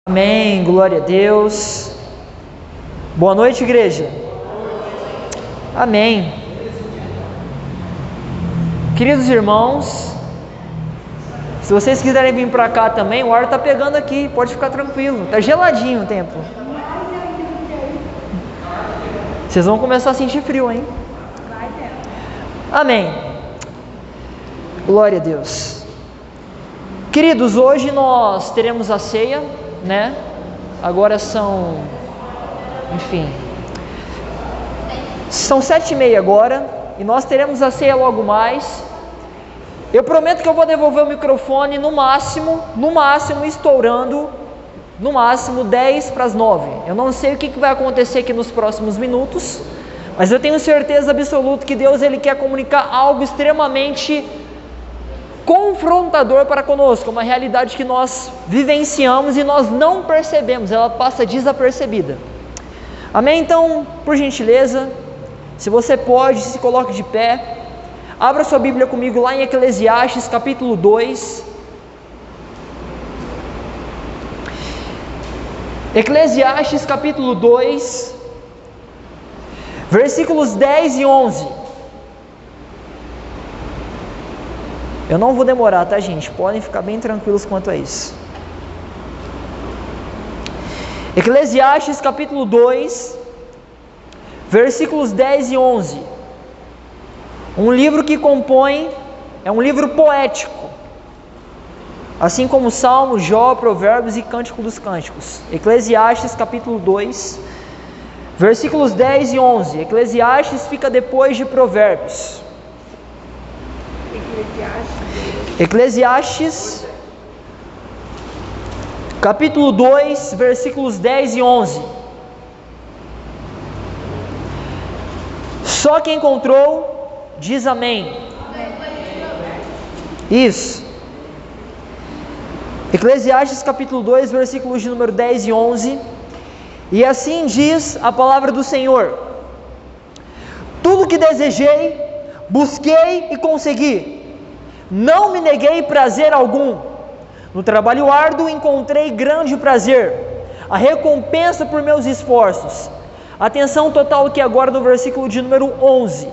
Amém, glória a Deus. Boa noite, igreja. Amém. Queridos irmãos, se vocês quiserem vir para cá também, o ar está pegando aqui, pode ficar tranquilo, está geladinho o tempo. Vocês vão começar a sentir frio, hein? Amém. Glória a Deus. Queridos, hoje nós teremos a ceia, né? Agora são 7h30 agora, e nós teremos a ceia logo mais. Eu prometo que eu vou devolver o microfone no máximo, estourando, no máximo 8:50. Eu não sei o que vai acontecer aqui nos próximos minutos, mas eu tenho certeza absoluta que Deus ele quer comunicar algo extremamente confrontador para conosco, uma realidade que nós vivenciamos e nós não percebemos, ela passa desapercebida. Amém? Então, por gentileza, se você pode, se coloque de pé, abra sua Bíblia comigo lá em Eclesiastes capítulo 2. Eclesiastes capítulo 2, versículos 10 e 11. Eu não vou demorar, tá, gente? Podem ficar bem tranquilos quanto a isso. Eclesiastes capítulo 2, versículos 10 e 11. Um livro que compõe, é um livro poético, assim como Salmos, Jó, Provérbios e Cântico dos Cânticos. Eclesiastes capítulo 2, versículos 10 e 11. Eclesiastes fica depois de Provérbios. Eclesiastes capítulo 2, versículos 10 e 11. Só quem encontrou diz amém. Isso. Eclesiastes capítulo 2, versículos de número 10 e 11. E assim diz a palavra do Senhor: tudo que desejei, busquei e consegui. Não me neguei prazer algum. No trabalho árduo encontrei grande prazer, a recompensa por meus esforços. Atenção total aqui agora no versículo de número 11.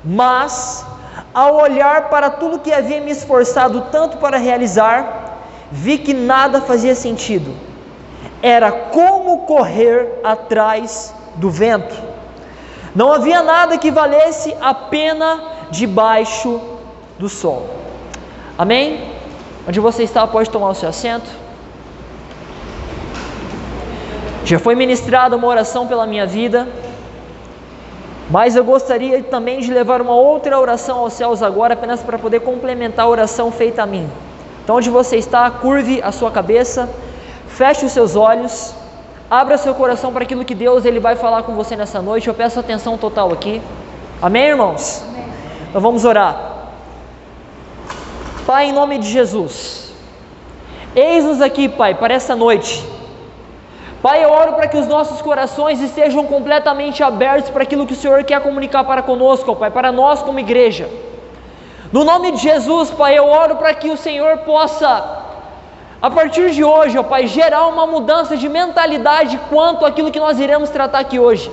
Mas, ao olhar para tudo que havia me esforçado tanto para realizar, vi que nada fazia sentido. Era como correr atrás do vento. Não havia nada que valesse a pena debaixo do sol. Amém? Onde você está, pode tomar o seu assento. Já foi ministrada uma oração pela minha vida, mas eu gostaria também de levar uma outra oração aos céus agora, apenas para poder complementar a oração feita a mim. Então, onde você está, curve a sua cabeça, feche os seus olhos, abra seu coração para aquilo que Deus ele vai falar com você nessa noite. Eu peço atenção total aqui. Amém, irmãos? Amém. Então vamos orar. Pai, em nome de Jesus, eis-nos aqui, Pai, para essa noite. Pai, eu oro para que os nossos corações estejam completamente abertos para aquilo que o Senhor quer comunicar para conosco, Pai, para nós como igreja. No nome de Jesus, Pai, eu oro para que o Senhor possa, a partir de hoje, ó Pai, gerar uma mudança de mentalidade quanto àquilo que nós iremos tratar aqui hoje.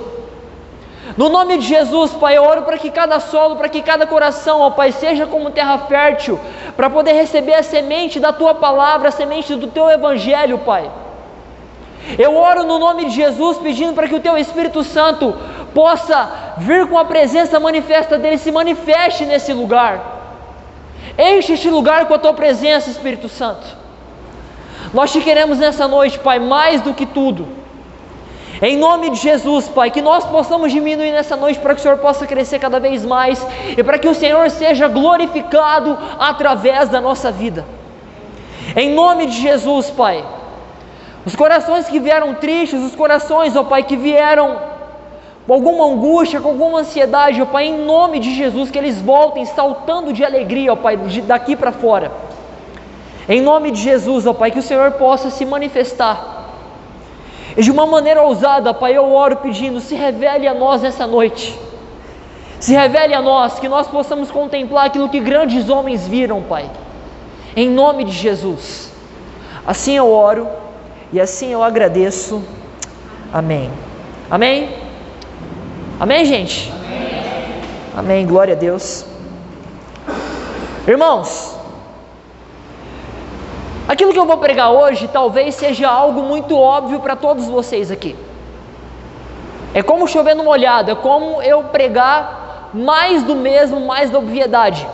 No nome de Jesus, Pai, eu oro para que cada solo, para que cada coração, ó Pai, seja como terra fértil, para poder receber a semente da Tua palavra, a semente do Teu Evangelho, Pai. Eu oro no nome de Jesus, pedindo para que o Teu Espírito Santo possa vir com a presença manifesta dEle, se manifeste nesse lugar. Enche este lugar com a Tua presença, Espírito Santo. Nós Te queremos nessa noite, Pai, mais do que tudo. Em nome de Jesus, Pai, que nós possamos diminuir nessa noite para que o Senhor possa crescer cada vez mais e para que o Senhor seja glorificado através da nossa vida. Em nome de Jesus, Pai, os corações que vieram tristes, os corações, ó Pai, que vieram com alguma angústia, com alguma ansiedade, ó Pai, em nome de Jesus, que eles voltem saltando de alegria, ó Pai, daqui para fora. Em nome de Jesus, ó Pai, que o Senhor possa se manifestar. E de uma maneira ousada, Pai, eu oro pedindo, se revele a nós nessa noite. Se revele a nós, que nós possamos contemplar aquilo que grandes homens viram, Pai. Em nome de Jesus. Assim eu oro e assim eu agradeço. Amém. Amém? Amém, gente? Amém, glória a Deus. Irmãos, aquilo que eu vou pregar hoje talvez seja algo muito óbvio para todos vocês aqui. É como chover no molhado, é como eu pregar mais do mesmo, mais da obviedade.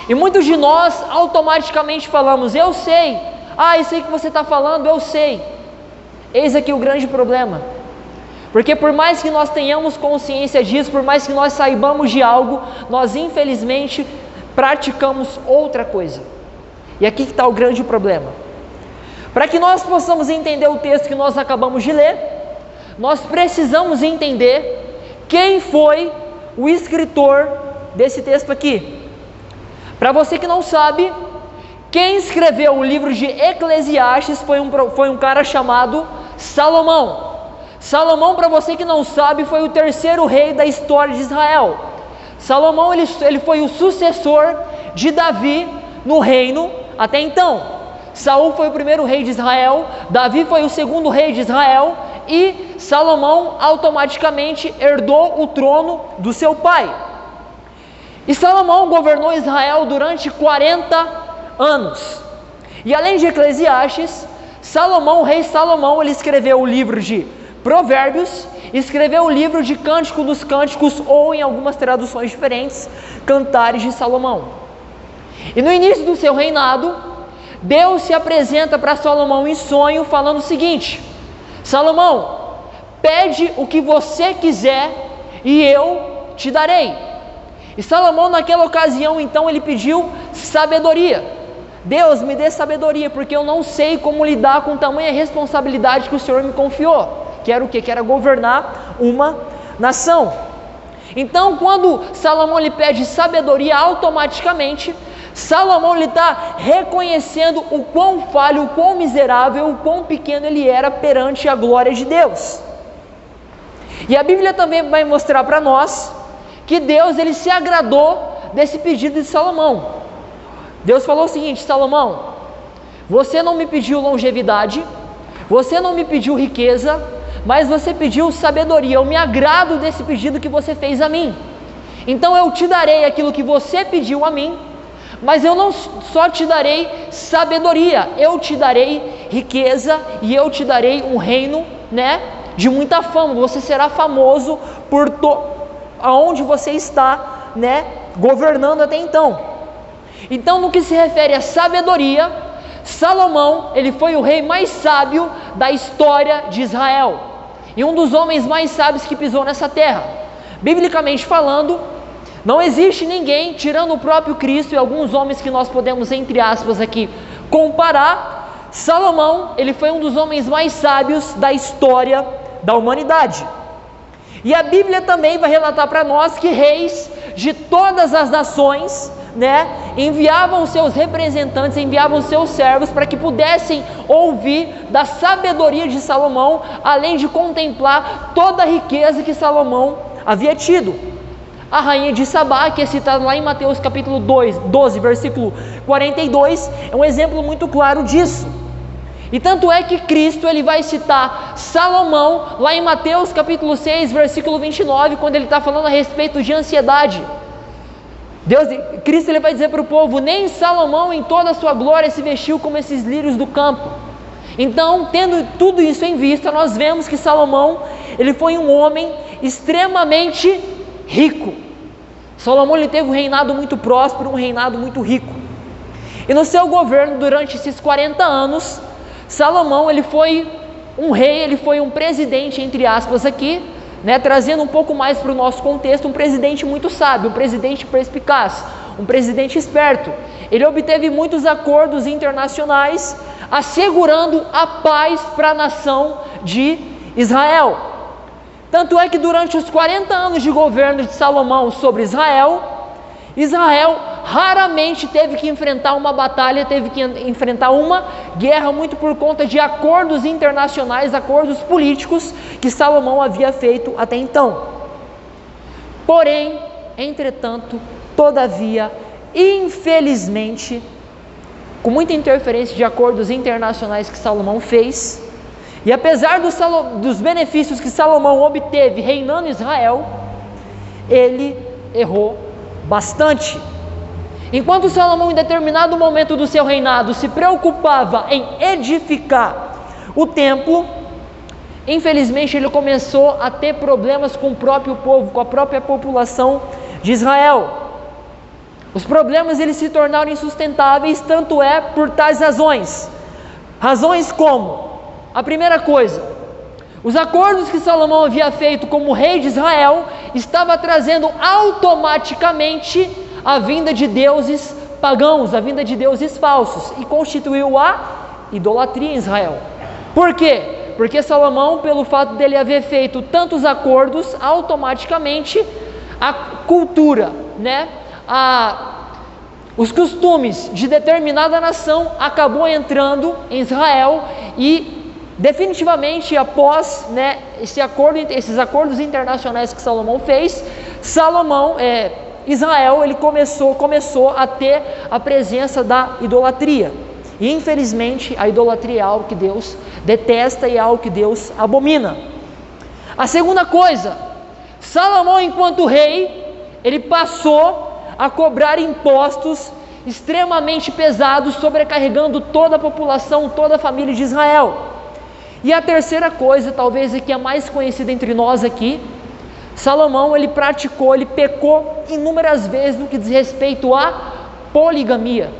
E muitos de nós automaticamente falamos: eu sei, isso aí que você está falando, eu sei. Eis aqui o grande problema. Porque por mais que nós tenhamos consciência disso, por mais que nós saibamos de algo, nós infelizmente praticamos outra coisa. E aqui que está o grande problema. Para que nós possamos entender o texto que nós acabamos de ler, nós precisamos entender quem foi o escritor desse texto aqui. Para você que não sabe, quem escreveu o livro de Eclesiastes foi um cara chamado Salomão. Salomão, para você que não sabe, foi o terceiro rei da história de Israel. Salomão ele foi o sucessor de Davi no reino até então. Saul foi o primeiro rei de Israel, Davi foi o segundo rei de Israel, e Salomão automaticamente herdou o trono do seu pai. E Salomão governou Israel durante 40 anos. E além de Eclesiastes, o rei Salomão, ele escreveu o livro de Provérbios, escreveu o livro de Cântico dos Cânticos, ou em algumas traduções diferentes, Cantares de Salomão. E no início do seu reinado, Deus se apresenta para Salomão em sonho, falando o seguinte: Salomão, pede o que você quiser e eu te darei. E Salomão naquela ocasião, então, ele pediu sabedoria. Deus, me dê sabedoria, porque eu não sei como lidar com tamanha responsabilidade que o Senhor me confiou. Que era o quê? Que era governar uma nação. Então, quando Salomão lhe pede sabedoria, automaticamente Salomão está reconhecendo o quão falho, o quão miserável, o quão pequeno ele era perante a glória de Deus. E a Bíblia também vai mostrar para nós que Deus ele se agradou desse pedido de Salomão. Deus falou o seguinte: Salomão, você não me pediu longevidade, você não me pediu riqueza, mas você pediu sabedoria. Eu me agrado desse pedido que você fez a mim. Então eu te darei aquilo que você pediu a mim, mas eu não só te darei sabedoria, eu te darei riqueza e eu te darei um reino, de muita fama. Você será famoso por aonde você está, governando até então. Então, no que se refere à sabedoria, Salomão, ele foi o rei mais sábio da história de Israel, e um dos homens mais sábios que pisou nessa terra. Biblicamente falando, não existe ninguém, tirando o próprio Cristo e alguns homens que nós podemos, entre aspas aqui, comparar. Salomão, ele foi um dos homens mais sábios da história da humanidade. E a Bíblia também vai relatar para nós que reis de todas as nações, enviavam seus representantes, enviavam seus servos para que pudessem ouvir da sabedoria de Salomão, além de contemplar toda a riqueza que Salomão havia tido. A rainha de Sabá, que é citada lá em Mateus capítulo 12, versículo 42, é um exemplo muito claro disso. E tanto é que Cristo ele vai citar Salomão lá em Mateus capítulo 6, versículo 29, quando ele está falando a respeito de ansiedade. Cristo ele vai dizer para o povo: nem Salomão em toda a sua glória se vestiu como esses lírios do campo. Então, tendo tudo isso em vista, nós vemos que Salomão ele foi um homem extremamente rico. Salomão ele teve um reinado muito próspero, um reinado muito rico. E no seu governo, durante esses 40 anos, Salomão ele foi um rei, ele foi um presidente, entre aspas aqui, trazendo um pouco mais para o nosso contexto, um presidente muito sábio, um presidente perspicaz, um presidente esperto. Ele obteve muitos acordos internacionais, assegurando a paz para a nação de Israel. Tanto é que durante os 40 anos de governo de Salomão sobre Israel raramente teve que enfrentar uma batalha, teve que enfrentar uma guerra, muito por conta de acordos internacionais, acordos políticos que Salomão havia feito até então. Porém, entretanto, todavia, infelizmente, com muita interferência de acordos internacionais que Salomão fez, E apesar dos benefícios que Salomão obteve reinando em Israel, ele errou bastante. Enquanto Salomão, em determinado momento do seu reinado, se preocupava em edificar o templo, infelizmente ele começou a ter problemas com o próprio povo, com a própria população de Israel. Os problemas eles se tornaram insustentáveis, tanto é por tais razões. Razões como: a primeira coisa, os acordos que Salomão havia feito como rei de Israel estava trazendo automaticamente a vinda de deuses pagãos, a vinda de deuses falsos, e constituiu a idolatria em Israel. Por quê? Porque Salomão, pelo fato dele haver feito tantos acordos, automaticamente a cultura, os costumes de determinada nação acabou entrando em Israel, e definitivamente após esses acordos internacionais que Salomão fez, Israel ele começou a ter a presença da idolatria. E infelizmente a idolatria é algo que Deus detesta e é algo que Deus abomina. A segunda coisa, Salomão, enquanto rei, ele passou a cobrar impostos extremamente pesados, sobrecarregando toda a população, toda a família de Israel. E a terceira coisa, talvez aqui a mais conhecida entre nós aqui, Salomão ele pecou inúmeras vezes no que diz respeito à poligamia.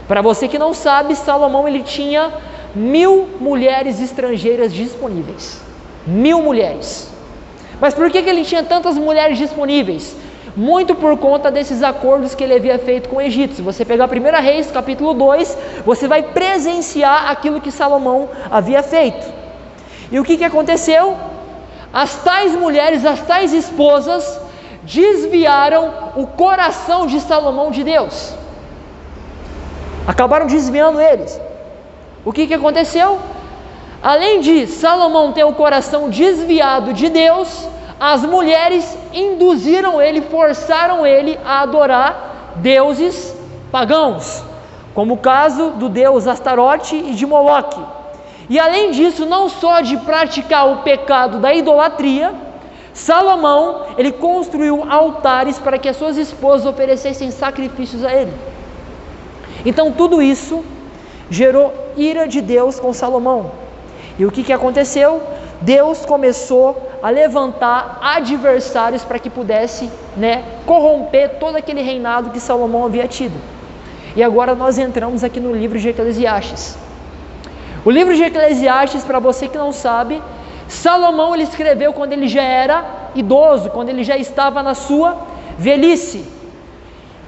Para você que não sabe, Salomão ele tinha 1000 mulheres estrangeiras disponíveis. 1000 mulheres. Mas por que ele tinha tantas mulheres disponíveis? Muito por conta desses acordos que ele havia feito com o Egito. Se você pegar 1 Reis, capítulo 2, você vai presenciar aquilo que Salomão havia feito. E o que aconteceu? As tais mulheres, as tais esposas, desviaram o coração de Salomão de Deus. Acabaram desviando eles. O que aconteceu? Além de Salomão ter o coração desviado de Deus, as mulheres induziram ele, forçaram ele a adorar deuses pagãos, como o caso do deus Astarote e de Moloque. E além disso, não só de praticar o pecado da idolatria, Salomão ele construiu altares para que as suas esposas oferecessem sacrifícios a ele. Então tudo isso gerou ira de Deus com Salomão. E o que aconteceu? Deus começou a levantar adversários para que pudesse corromper todo aquele reinado que Salomão havia tido. E agora nós entramos aqui no livro de Eclesiastes. O livro de Eclesiastes, para você que não sabe, Salomão ele escreveu quando ele já era idoso, quando ele já estava na sua velhice.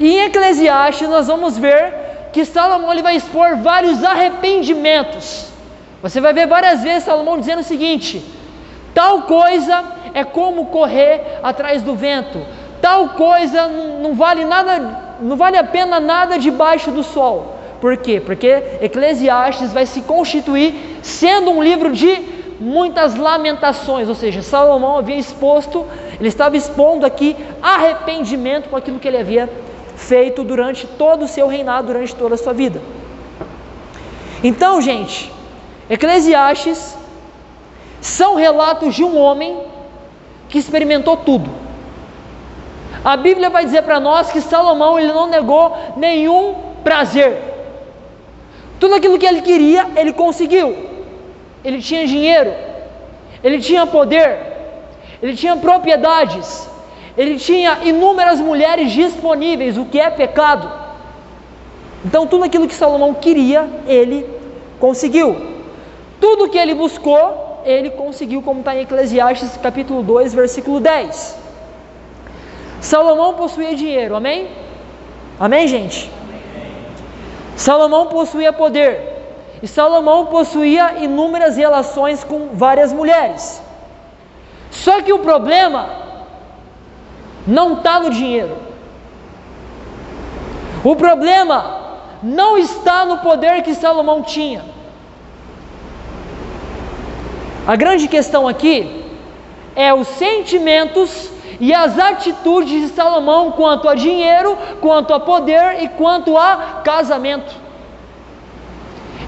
E em Eclesiastes nós vamos ver que Salomão ele vai expor vários arrependimentos. Você vai ver várias vezes Salomão dizendo o seguinte: tal coisa é como correr atrás do vento, tal coisa não vale nada, não vale a pena nada debaixo do sol. Por quê? Porque Eclesiastes vai se constituir sendo um livro de muitas lamentações, ou seja, Salomão ele estava expondo aqui arrependimento com aquilo que ele havia feito durante todo o seu reinado, durante toda a sua vida. Então, gente, Eclesiastes são relatos de um homem que experimentou tudo. A Bíblia vai dizer para nós que Salomão ele não negou nenhum prazer. Tudo aquilo que ele queria, ele conseguiu. Ele tinha dinheiro, ele tinha poder, ele tinha propriedades, ele tinha inúmeras mulheres disponíveis, o que é pecado. Então tudo aquilo que Salomão queria, ele conseguiu. Tudo que ele buscou, ele conseguiu, como está em Eclesiastes capítulo 2, versículo 10. Salomão possuía dinheiro, amém? Amém, gente? Salomão possuía poder, e Salomão possuía inúmeras relações com várias mulheres. Só que o problema não está no dinheiro. O problema não está no poder que Salomão tinha. A grande questão aqui é os sentimentos e as atitudes de Salomão quanto a dinheiro, quanto a poder e quanto a casamento.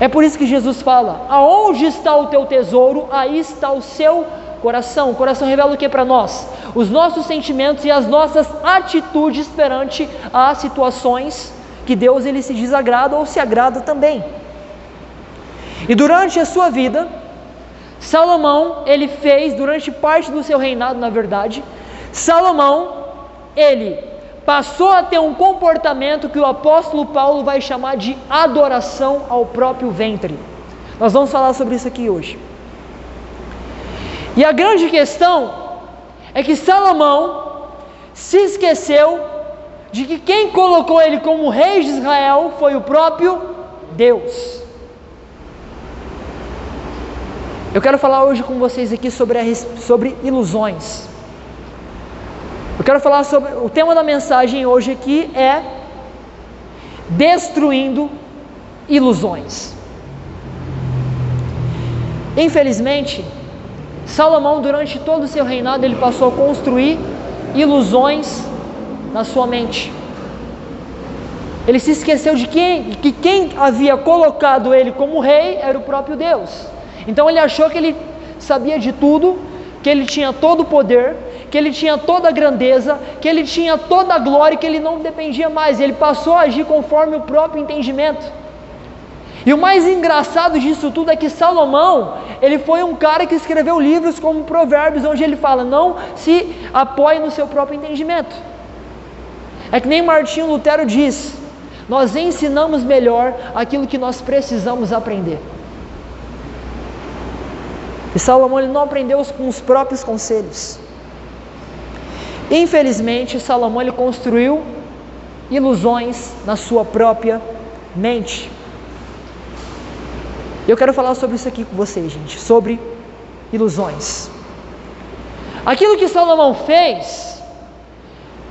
É por isso que Jesus fala: aonde está o teu tesouro, aí está o seu coração. O coração revela o que para nós? Os nossos sentimentos e as nossas atitudes perante as situações que Deus ele se desagrada ou se agrada também. E durante a sua vida, Salomão, ele fez, durante parte do seu reinado, na verdade, Salomão, ele passou a ter um comportamento que o apóstolo Paulo vai chamar de adoração ao próprio ventre. Nós vamos falar sobre isso aqui hoje. E a grande questão é que Salomão se esqueceu de que quem colocou ele como rei de Israel foi o próprio Deus. Eu quero falar hoje com vocês aqui sobre ilusões. Eu quero falar sobre, o tema da mensagem hoje aqui é destruindo ilusões. Infelizmente, Salomão, durante todo o seu reinado, ele passou a construir ilusões na sua mente. Ele se esqueceu de que quem havia colocado ele como rei era o próprio Deus. Então ele achou que ele sabia de tudo, que ele tinha todo o poder, que ele tinha toda a grandeza, que ele tinha toda a glória, que ele não dependia mais. Ele passou a agir conforme o próprio entendimento. E o mais engraçado disso tudo é que Salomão, ele foi um cara que escreveu livros como Provérbios, onde ele fala: não se apoie no seu próprio entendimento. É que nem Martinho Lutero diz: nós ensinamos melhor aquilo que nós precisamos aprender. E Salomão, ele não aprendeu com os próprios conselhos. Infelizmente, Salomão, ele construiu ilusões na sua própria mente. Eu quero falar sobre isso aqui com vocês, gente, sobre ilusões. Aquilo que Salomão fez,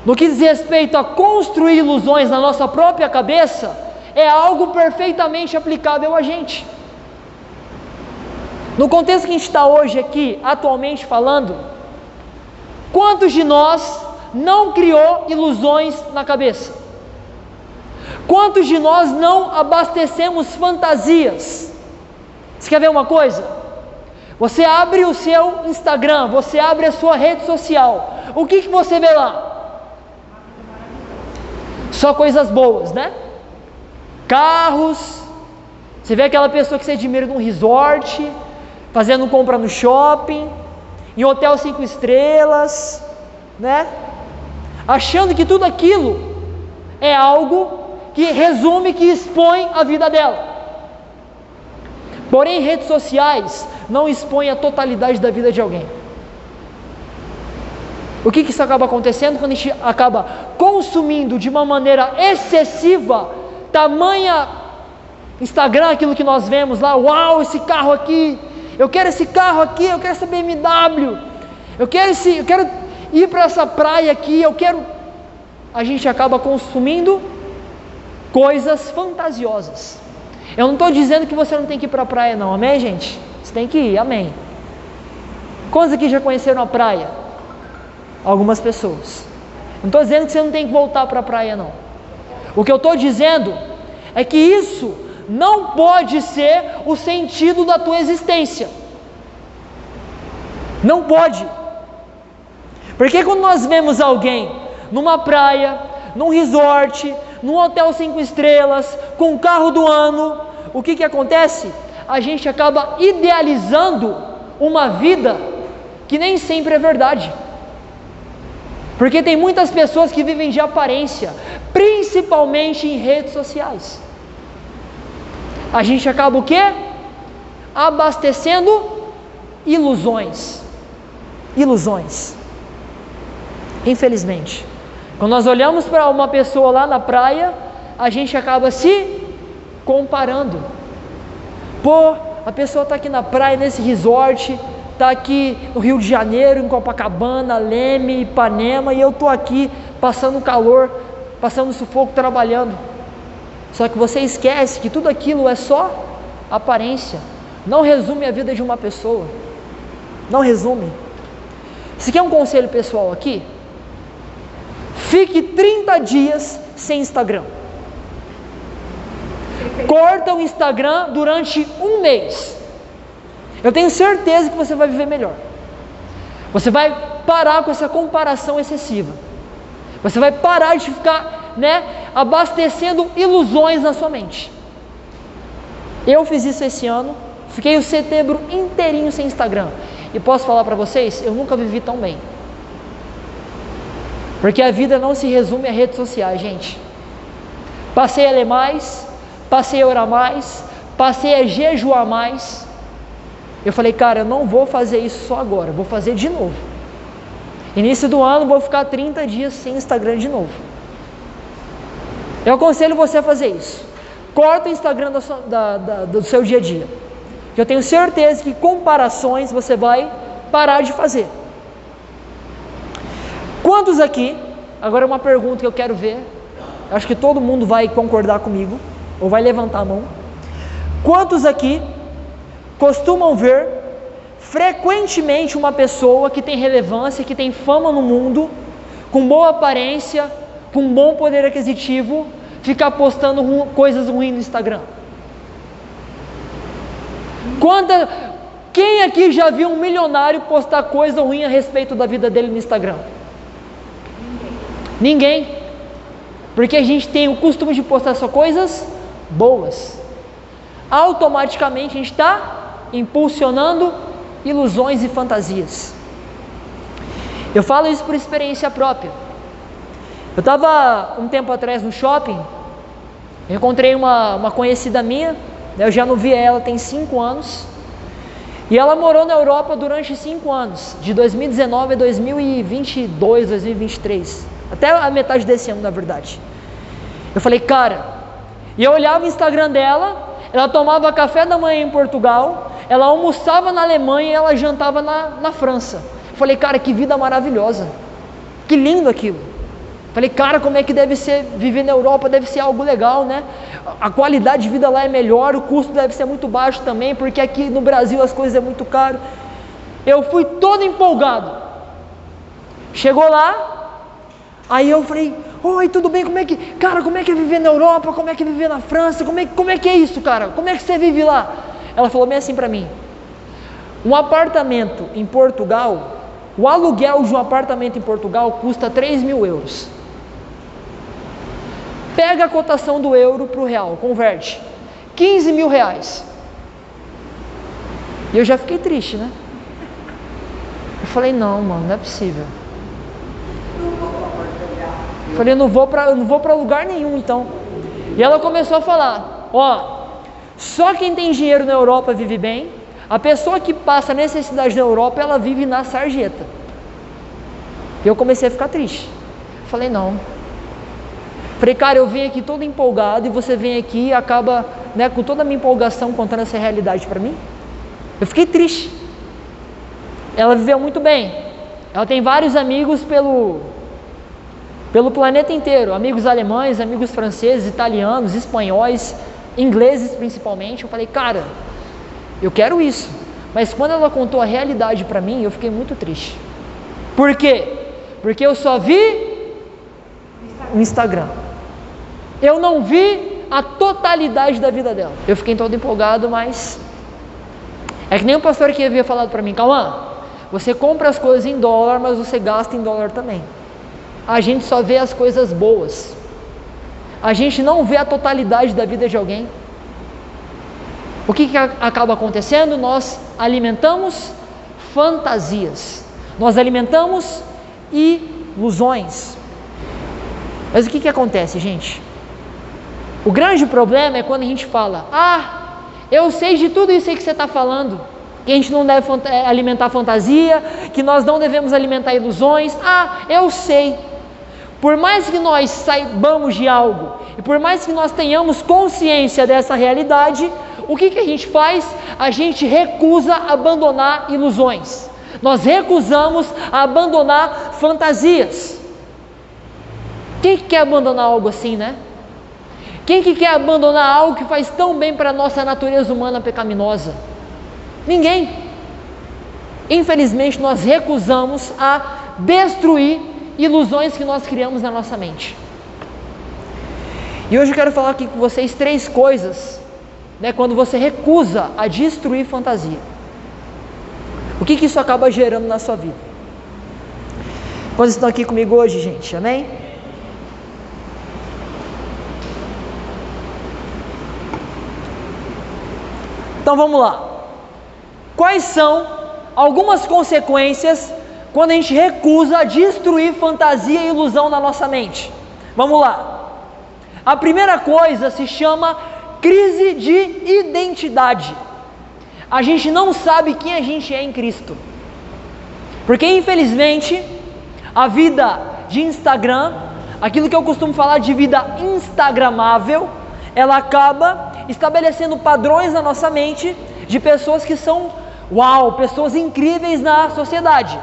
no que diz respeito a construir ilusões na nossa própria cabeça, é algo perfeitamente aplicável a gente. No contexto que a gente está hoje aqui, atualmente falando, quantos de nós não criou ilusões na cabeça? Quantos de nós não abastecemos fantasias? Você quer ver uma coisa? Você abre o seu Instagram, você abre a sua rede social, o que você vê lá? Só coisas boas, né? Carros, você vê aquela pessoa que você admira num resort, fazendo compra no shopping, em hotel 5 estrelas, né? Achando que tudo aquilo é algo que resume, que expõe a vida dela. Porém, redes sociais não expõem a totalidade da vida de alguém. O que isso acaba acontecendo quando a gente acaba consumindo de uma maneira excessiva, tamanha Instagram, aquilo que nós vemos lá: uau, esse carro aqui, eu quero esse carro aqui, eu quero essa BMW, eu quero ir para essa praia aqui, a gente acaba consumindo coisas fantasiosas. Eu não estou dizendo que você não tem que ir para a praia não, amém, gente? Você tem que ir, amém. Quantos aqui já conheceram a praia? Algumas pessoas. Não estou dizendo que você não tem que voltar para a praia não. O que eu estou dizendo é que isso não pode ser o sentido da tua existência. Não pode. Porque quando nós vemos alguém numa praia, num resort, num hotel 5 estrelas, com o carro do ano, o que acontece? A gente acaba idealizando uma vida que nem sempre é verdade. Porque tem muitas pessoas que vivem de aparência, principalmente em redes sociais. A gente acaba o quê? Abastecendo ilusões. Ilusões. Infelizmente, quando nós olhamos para uma pessoa lá na praia, a gente acaba se comparando. Pô, a pessoa está aqui na praia, nesse resort, está aqui no Rio de Janeiro, em Copacabana, Leme, Ipanema, e eu estou aqui passando calor, passando sufoco, trabalhando. Só que você esquece que tudo aquilo é só aparência, não resume a vida de uma pessoa, não resume. Se quer um conselho pessoal aqui, fique 30 dias sem Instagram. Corta o Instagram durante um mês. Eu tenho certeza que você vai viver melhor. Você vai parar com essa comparação excessiva. Você vai parar de ficar, abastecendo ilusões na sua mente. Eu fiz isso esse ano. Fiquei o setembro inteirinho sem Instagram. E posso falar para vocês, eu nunca vivi tão bem. Porque a vida não se resume a redes sociais, gente. Passei a ler mais, passei a orar mais, passei a jejuar mais. Eu falei, cara, eu não vou fazer isso só agora, vou fazer de novo. Início do ano, vou ficar 30 dias sem Instagram de novo. Eu aconselho você a fazer isso. Corta o Instagram do seu dia a dia. Eu tenho certeza que comparações você vai parar de fazer. Quantos aqui, agora uma pergunta que eu quero ver, acho que todo mundo vai concordar comigo, ou vai levantar a mão. Quantos aqui costumam ver frequentemente uma pessoa que tem relevância, que tem fama no mundo, com boa aparência, com bom poder aquisitivo, ficar postando coisas ruins no Instagram? Quem aqui já viu um milionário postar coisa ruim a respeito da vida dele no Instagram? Ninguém. Porque a gente tem o costume de postar só coisas boas. Automaticamente a gente está impulsionando ilusões e fantasias. Eu falo isso por experiência própria. Eu estava um tempo atrás no shopping, eu encontrei uma conhecida minha, eu já não via ela tem 5 anos, e ela morou na Europa durante 5 anos, de 2019 a 2022, 2023, até a metade desse ano, na verdade. Eu falei, cara, e eu olhava o Instagram dela, ela tomava café da manhã em Portugal, ela almoçava na Alemanha e ela jantava na França. Eu falei, cara, que vida maravilhosa, que lindo aquilo. Falei, cara, como é que deve ser viver na Europa? Deve ser algo legal, né? A qualidade de vida lá é melhor, o custo deve ser muito baixo também, porque aqui no Brasil as coisas é muito caro. Eu fui todo empolgado. Chegou lá, aí eu falei, oi, tudo bem? Como é que é viver na Europa? Como é que é viver na França? Como é que é isso, cara? Como é que você vive lá? Ela falou bem assim para mim: um apartamento em Portugal, o aluguel de um apartamento em Portugal custa 3 mil euros. Pega a cotação do euro para o real, converte, 15 mil reais. E eu já fiquei triste, né? Eu falei, não, mano, não é possível. Eu falei, eu não vou para lugar nenhum, então. E ela começou a falar, só quem tem dinheiro na Europa vive bem. A pessoa que passa necessidade na Europa, ela vive na sarjeta. E eu comecei a ficar triste. Falei, não. Falei, cara, eu venho aqui todo empolgado e você vem aqui e acaba, com toda a minha empolgação contando essa realidade para mim. Eu fiquei triste. Ela viveu muito bem. Ela tem vários amigos pelo planeta inteiro. Amigos alemães, amigos franceses, italianos, espanhóis, ingleses principalmente. Eu falei, cara, eu quero isso. Mas quando ela contou a realidade para mim, eu fiquei muito triste. Por quê? Porque eu só vi o Instagram. Eu não vi a totalidade da vida dela. Eu fiquei todo empolgado, mas é que nem o pastor que havia falado para mim, Cauã, você compra as coisas em dólar, mas você gasta em dólar também. A gente só vê as coisas boas. A gente não vê a totalidade da vida de alguém. O que acaba acontecendo? Nós alimentamos fantasias. Nós alimentamos ilusões. Mas o que acontece, gente? O grande problema é quando a gente fala, eu sei de tudo isso aí que você está falando, que a gente não deve alimentar fantasia, que nós não devemos alimentar ilusões. Eu sei. Por mais que nós saibamos de algo, e por mais que nós tenhamos consciência dessa realidade, o que a gente faz? A gente recusa abandonar ilusões. Nós recusamos abandonar fantasias. Quem que quer abandonar algo assim, né? Quem que quer abandonar algo que faz tão bem para a nossa natureza humana pecaminosa? Ninguém. Infelizmente, nós recusamos a destruir ilusões que nós criamos na nossa mente. E hoje eu quero falar aqui com vocês 3 coisas, né, quando você recusa a destruir fantasia. O que isso acaba gerando na sua vida? Quantos estão aqui comigo hoje, gente? Amém? Então vamos lá. Quais são algumas consequências quando a gente recusa destruir fantasia e ilusão na nossa mente? Vamos lá. A primeira coisa se chama crise de identidade. A gente não sabe quem a gente é em Cristo. Porque infelizmente, a vida de Instagram, aquilo que eu costumo falar de vida instagramável, ela acaba estabelecendo padrões na nossa mente de pessoas que são, pessoas incríveis na sociedade.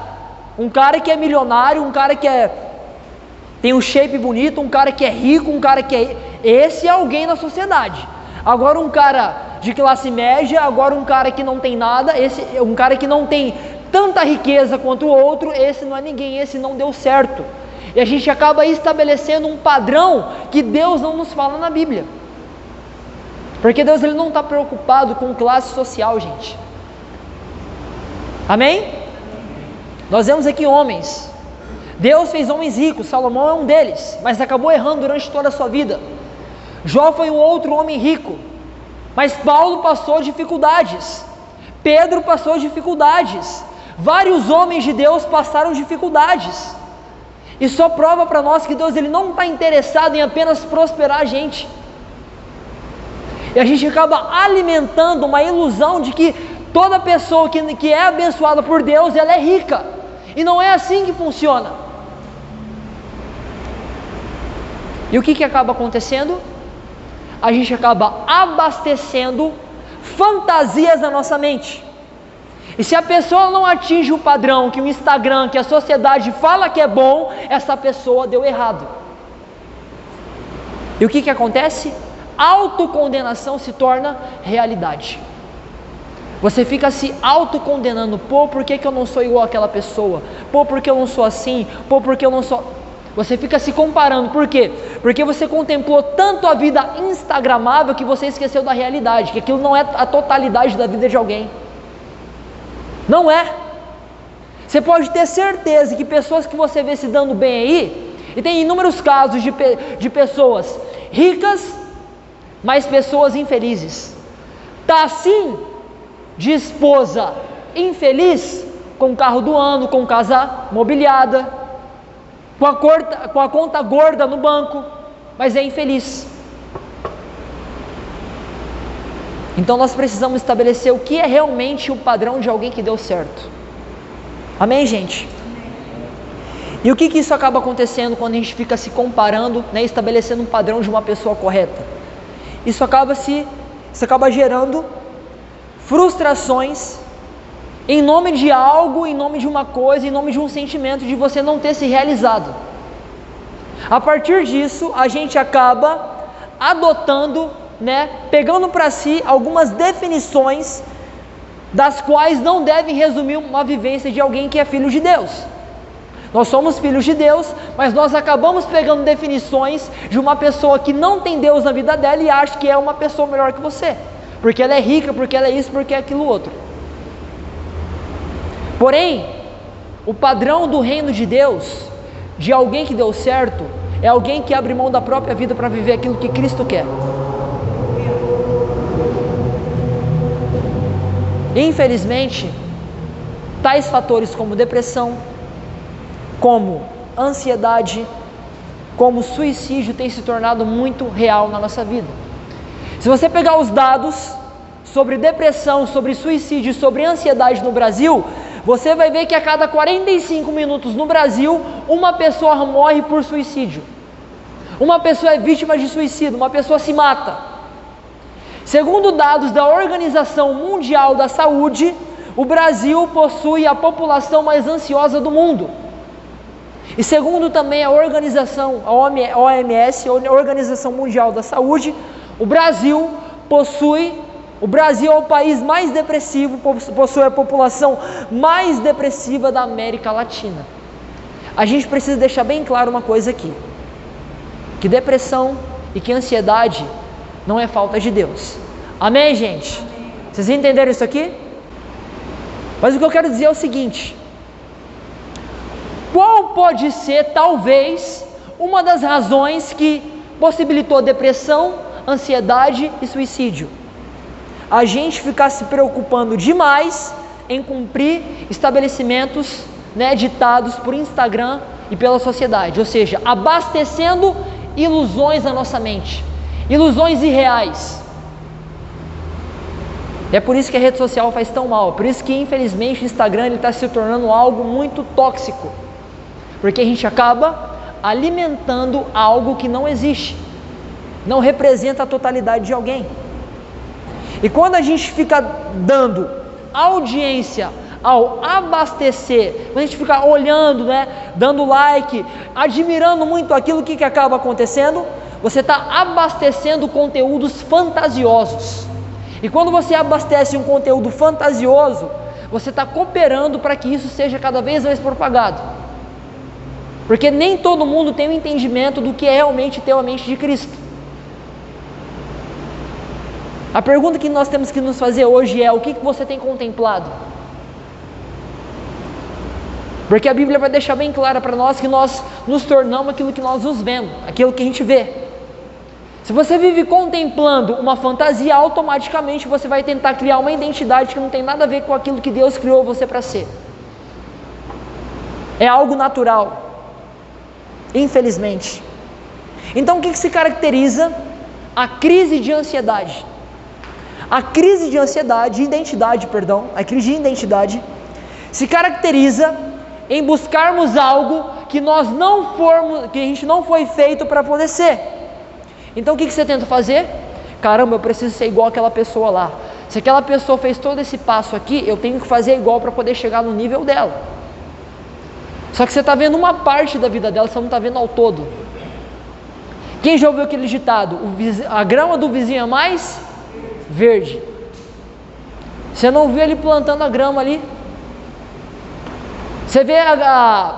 Um cara que é milionário, um cara que tem um shape bonito, um cara que é rico, um cara que é... Esse é alguém na sociedade. Agora um cara de classe média, agora um cara que não tem nada, um cara que não tem tanta riqueza quanto o outro, esse não é ninguém, esse não deu certo. E a gente acaba estabelecendo um padrão que Deus não nos fala na Bíblia. Porque Deus ele não está preocupado com classe social, gente. Amém? Nós vemos aqui homens. Deus fez homens ricos, Salomão é um deles, mas acabou errando durante toda a sua vida. Jó foi um outro homem rico, mas Paulo passou dificuldades, Pedro passou dificuldades, vários homens de Deus passaram dificuldades. E só prova para nós que Deus ele não está interessado em apenas prosperar a gente. E a gente acaba alimentando uma ilusão de que toda pessoa que é abençoada por Deus, ela é rica. E não é assim que funciona. E o que acaba acontecendo? A gente acaba abastecendo fantasias na nossa mente. E se a pessoa não atinge o padrão que o Instagram, que a sociedade fala que é bom, essa pessoa deu errado. E o que acontece? Autocondenação se torna realidade. Você fica se autocondenando. Pô, por que eu não sou igual àquela pessoa? Pô, por que eu não sou assim? Pô, por que eu não sou... Você fica se comparando. Por quê? Porque você contemplou tanto a vida instagramável que você esqueceu da realidade, que aquilo não é a totalidade da vida de alguém. Não é. Você pode ter certeza que pessoas que você vê se dando bem aí, e tem inúmeros casos de pessoas ricas, mas pessoas infelizes. Tá assim de esposa infeliz, com o carro do ano, com casa mobiliada, com a conta gorda no banco, mas é infeliz. Então nós precisamos estabelecer o que é realmente o padrão de alguém que deu certo. Amém, gente? E o que isso acaba acontecendo quando a gente fica se comparando, né, estabelecendo um padrão de uma pessoa correta? Isso acaba gerando frustrações em nome de algo, em nome de uma coisa, em nome de um sentimento de você não ter se realizado. A partir disso, a gente acaba adotando, né, pegando para si algumas definições das quais não devem resumir uma vivência de alguém que é filho de Deus. Nós somos filhos de Deus, mas nós acabamos pegando definições de uma pessoa que não tem Deus na vida dela e acha que é uma pessoa melhor que você, porque ela é rica, porque ela é isso, porque é aquilo outro. Porém, o padrão do reino de Deus, de alguém que deu certo, é alguém que abre mão da própria vida para viver aquilo que Cristo quer. Infelizmente, tais fatores como depressão, como ansiedade, como suicídio têm se tornado muito real na nossa vida. Se você pegar os dados sobre depressão, sobre suicídio, sobre ansiedade no Brasil, você vai ver que a cada 45 minutos no Brasil, uma pessoa morre por suicídio. Uma pessoa é vítima de suicídio, uma pessoa se mata. Segundo dados da Organização Mundial da Saúde, o Brasil possui a população mais ansiosa do mundo. E segundo também a organização, a OMS, a Organização Mundial da Saúde, o Brasil é o país mais depressivo, possui a população mais depressiva da América Latina. A gente precisa deixar bem claro uma coisa aqui, que depressão e que ansiedade não é falta de Deus. Amém, gente? Vocês entenderam isso aqui? Mas o que eu quero dizer é o seguinte: qual pode ser, talvez, uma das razões que possibilitou depressão, ansiedade e suicídio? A gente ficar se preocupando demais em cumprir estabelecimentos, ditados por Instagram e pela sociedade, ou seja, abastecendo ilusões na nossa mente, ilusões irreais. É por isso que a rede social faz tão mal, por isso que infelizmente o Instagram está se tornando algo muito tóxico, porque a gente acaba alimentando algo que não existe, não representa a totalidade de alguém. E quando a gente fica dando audiência ao abastecer, quando a gente fica olhando, dando like, admirando muito aquilo, que acaba acontecendo? Você está abastecendo conteúdos fantasiosos. E quando você abastece um conteúdo fantasioso, você está cooperando para que isso seja cada vez mais propagado. Porque nem todo mundo tem o entendimento do que é realmente ter a mente de Cristo. A pergunta que nós temos que nos fazer hoje é: o que você tem contemplado? Porque a Bíblia vai deixar bem clara para nós que nós nos tornamos aquilo que nós nos vemos, aquilo que a gente vê. Se você vive contemplando uma fantasia, automaticamente você vai tentar criar uma identidade que não tem nada a ver com aquilo que Deus criou você para ser. É algo natural, infelizmente. Então o que se caracteriza a crise de ansiedade? A crise de ansiedade, a crise de identidade se caracteriza em buscarmos algo que que a gente não foi feito para poder ser. Então o que você tenta fazer? Caramba, eu preciso ser igual aquela pessoa lá. Se aquela pessoa fez todo esse passo aqui, eu tenho que fazer igual para poder chegar no nível dela. Só que você está vendo uma parte da vida dela, você não está vendo ao todo. Quem já ouviu aquele ditado? A grama do vizinho é mais verde. Você não viu ele plantando a grama ali? Você vê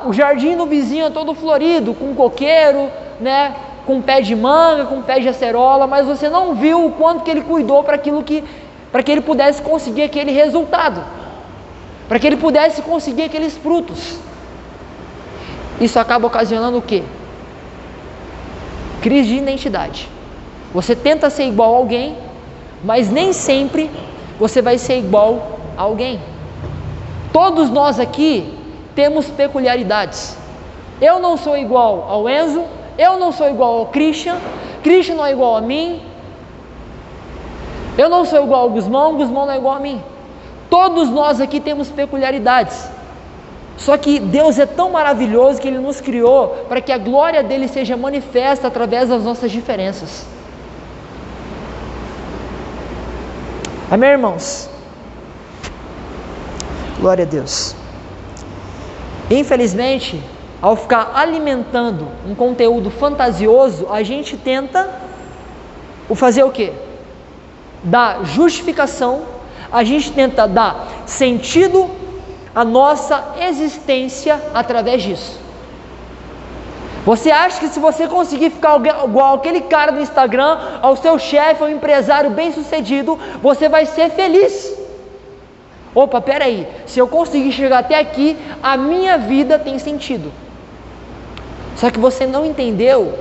o jardim do vizinho é todo florido, com coqueiro, com pé de manga, com pé de acerola, mas você não viu o quanto que ele cuidou para que ele pudesse conseguir aquele resultado, para que ele pudesse conseguir aqueles frutos. Isso acaba ocasionando o quê? Crise de identidade. Você tenta ser igual a alguém, mas nem sempre você vai ser igual a alguém. Todos nós aqui temos peculiaridades. Eu não sou igual ao Enzo, eu não sou igual ao Christian não é igual a mim, eu não sou igual ao Guzmão não é igual a mim. Todos nós aqui temos peculiaridades. Só que Deus é tão maravilhoso que Ele nos criou para que a glória dEle seja manifesta através das nossas diferenças. Amém, irmãos? Glória a Deus. Infelizmente, ao ficar alimentando um conteúdo fantasioso, a gente tenta fazer o quê? Dar justificação, a gente tenta dar sentido à nossa existência através disso. Você acha que se você conseguir ficar igual aquele cara do Instagram, ao seu chefe, ao empresário bem sucedido, você vai ser feliz? Opa, peraí, se eu conseguir chegar até aqui, a minha vida tem sentido. Só que você não entendeu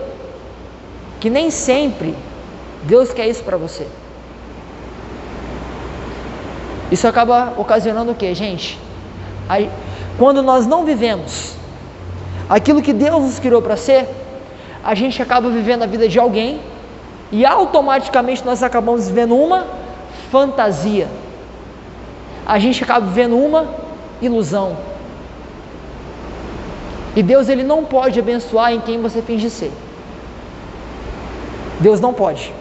que nem sempre Deus quer isso para você. Isso acaba ocasionando o quê, gente? Quando nós não vivemos aquilo que Deus nos criou para ser, a gente acaba vivendo a vida de alguém e automaticamente nós acabamos vivendo uma fantasia. A gente acaba vivendo uma ilusão. E Deus, Ele não pode abençoar em quem você finge ser. Deus não pode.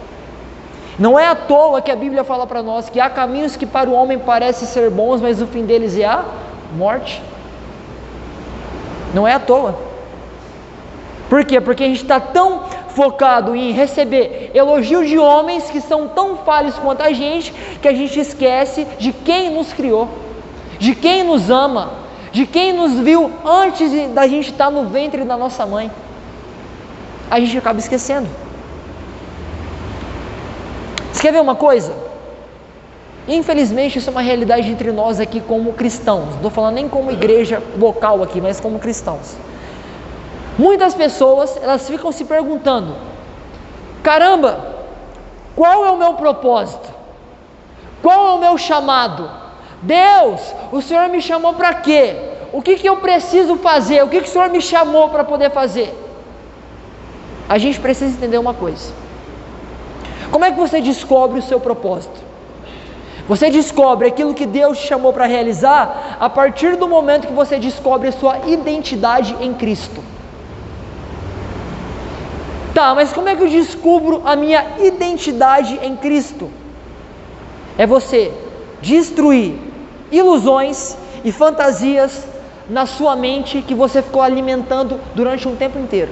Não é à toa que a Bíblia fala para nós que há caminhos que para o homem parecem ser bons, mas o fim deles é a morte. Não é à toa. Por quê? Porque a gente está tão focado em receber elogios de homens que são tão falhos quanto a gente, que a gente esquece de quem nos criou, de quem nos ama, de quem nos viu antes da gente estar no ventre da nossa mãe. A gente acaba esquecendo. Você quer ver uma coisa? Infelizmente isso é uma realidade entre nós aqui como cristãos. Não estou falando nem como igreja local aqui, mas como cristãos. Muitas pessoas, elas ficam se perguntando: caramba, qual é o meu propósito? Qual é o meu chamado? Deus, o Senhor me chamou para quê? O que eu preciso fazer? O que o Senhor me chamou para poder fazer? A gente precisa entender uma coisa. Como é que você descobre o seu propósito? Você descobre aquilo que Deus te chamou para realizar a partir do momento que você descobre a sua identidade em Cristo. Tá, mas como é que eu descubro a minha identidade em Cristo? É você destruir ilusões e fantasias na sua mente que você ficou alimentando durante um tempo inteiro.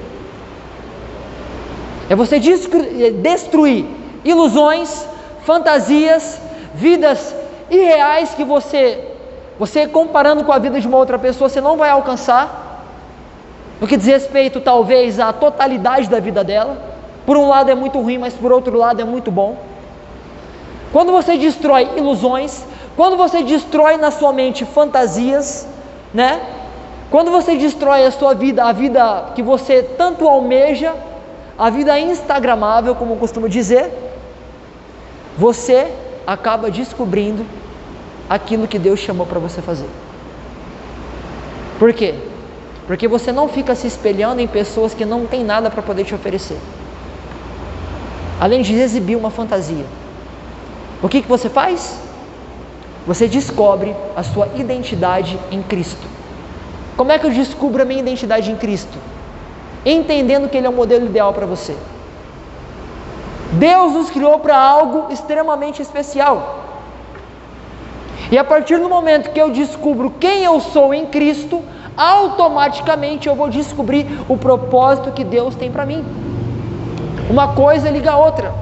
É você destruir ilusões, fantasias, vidas irreais que você comparando com a vida de uma outra pessoa, você não vai alcançar, no que diz respeito talvez à totalidade da vida dela. Por um lado é muito ruim, mas por outro lado é muito bom. Quando você destrói ilusões, quando você destrói na sua mente fantasias, né? Quando você destrói a sua vida, a vida que você tanto almeja, a vida instagramável, como eu costumo dizer, você acaba descobrindo aquilo que Deus chamou para você fazer. Por quê? Porque você não fica se espelhando em pessoas que não têm nada para poder te oferecer, além de exibir uma fantasia. O que você faz? Você descobre a sua identidade em Cristo. Como é que eu descubro a minha identidade em Cristo? Entendendo que Ele é o modelo ideal para você. Deus nos criou para algo extremamente especial. E a partir do momento que eu descubro quem eu sou em Cristo, automaticamente eu vou descobrir o propósito que Deus tem para mim. Uma coisa liga a outra.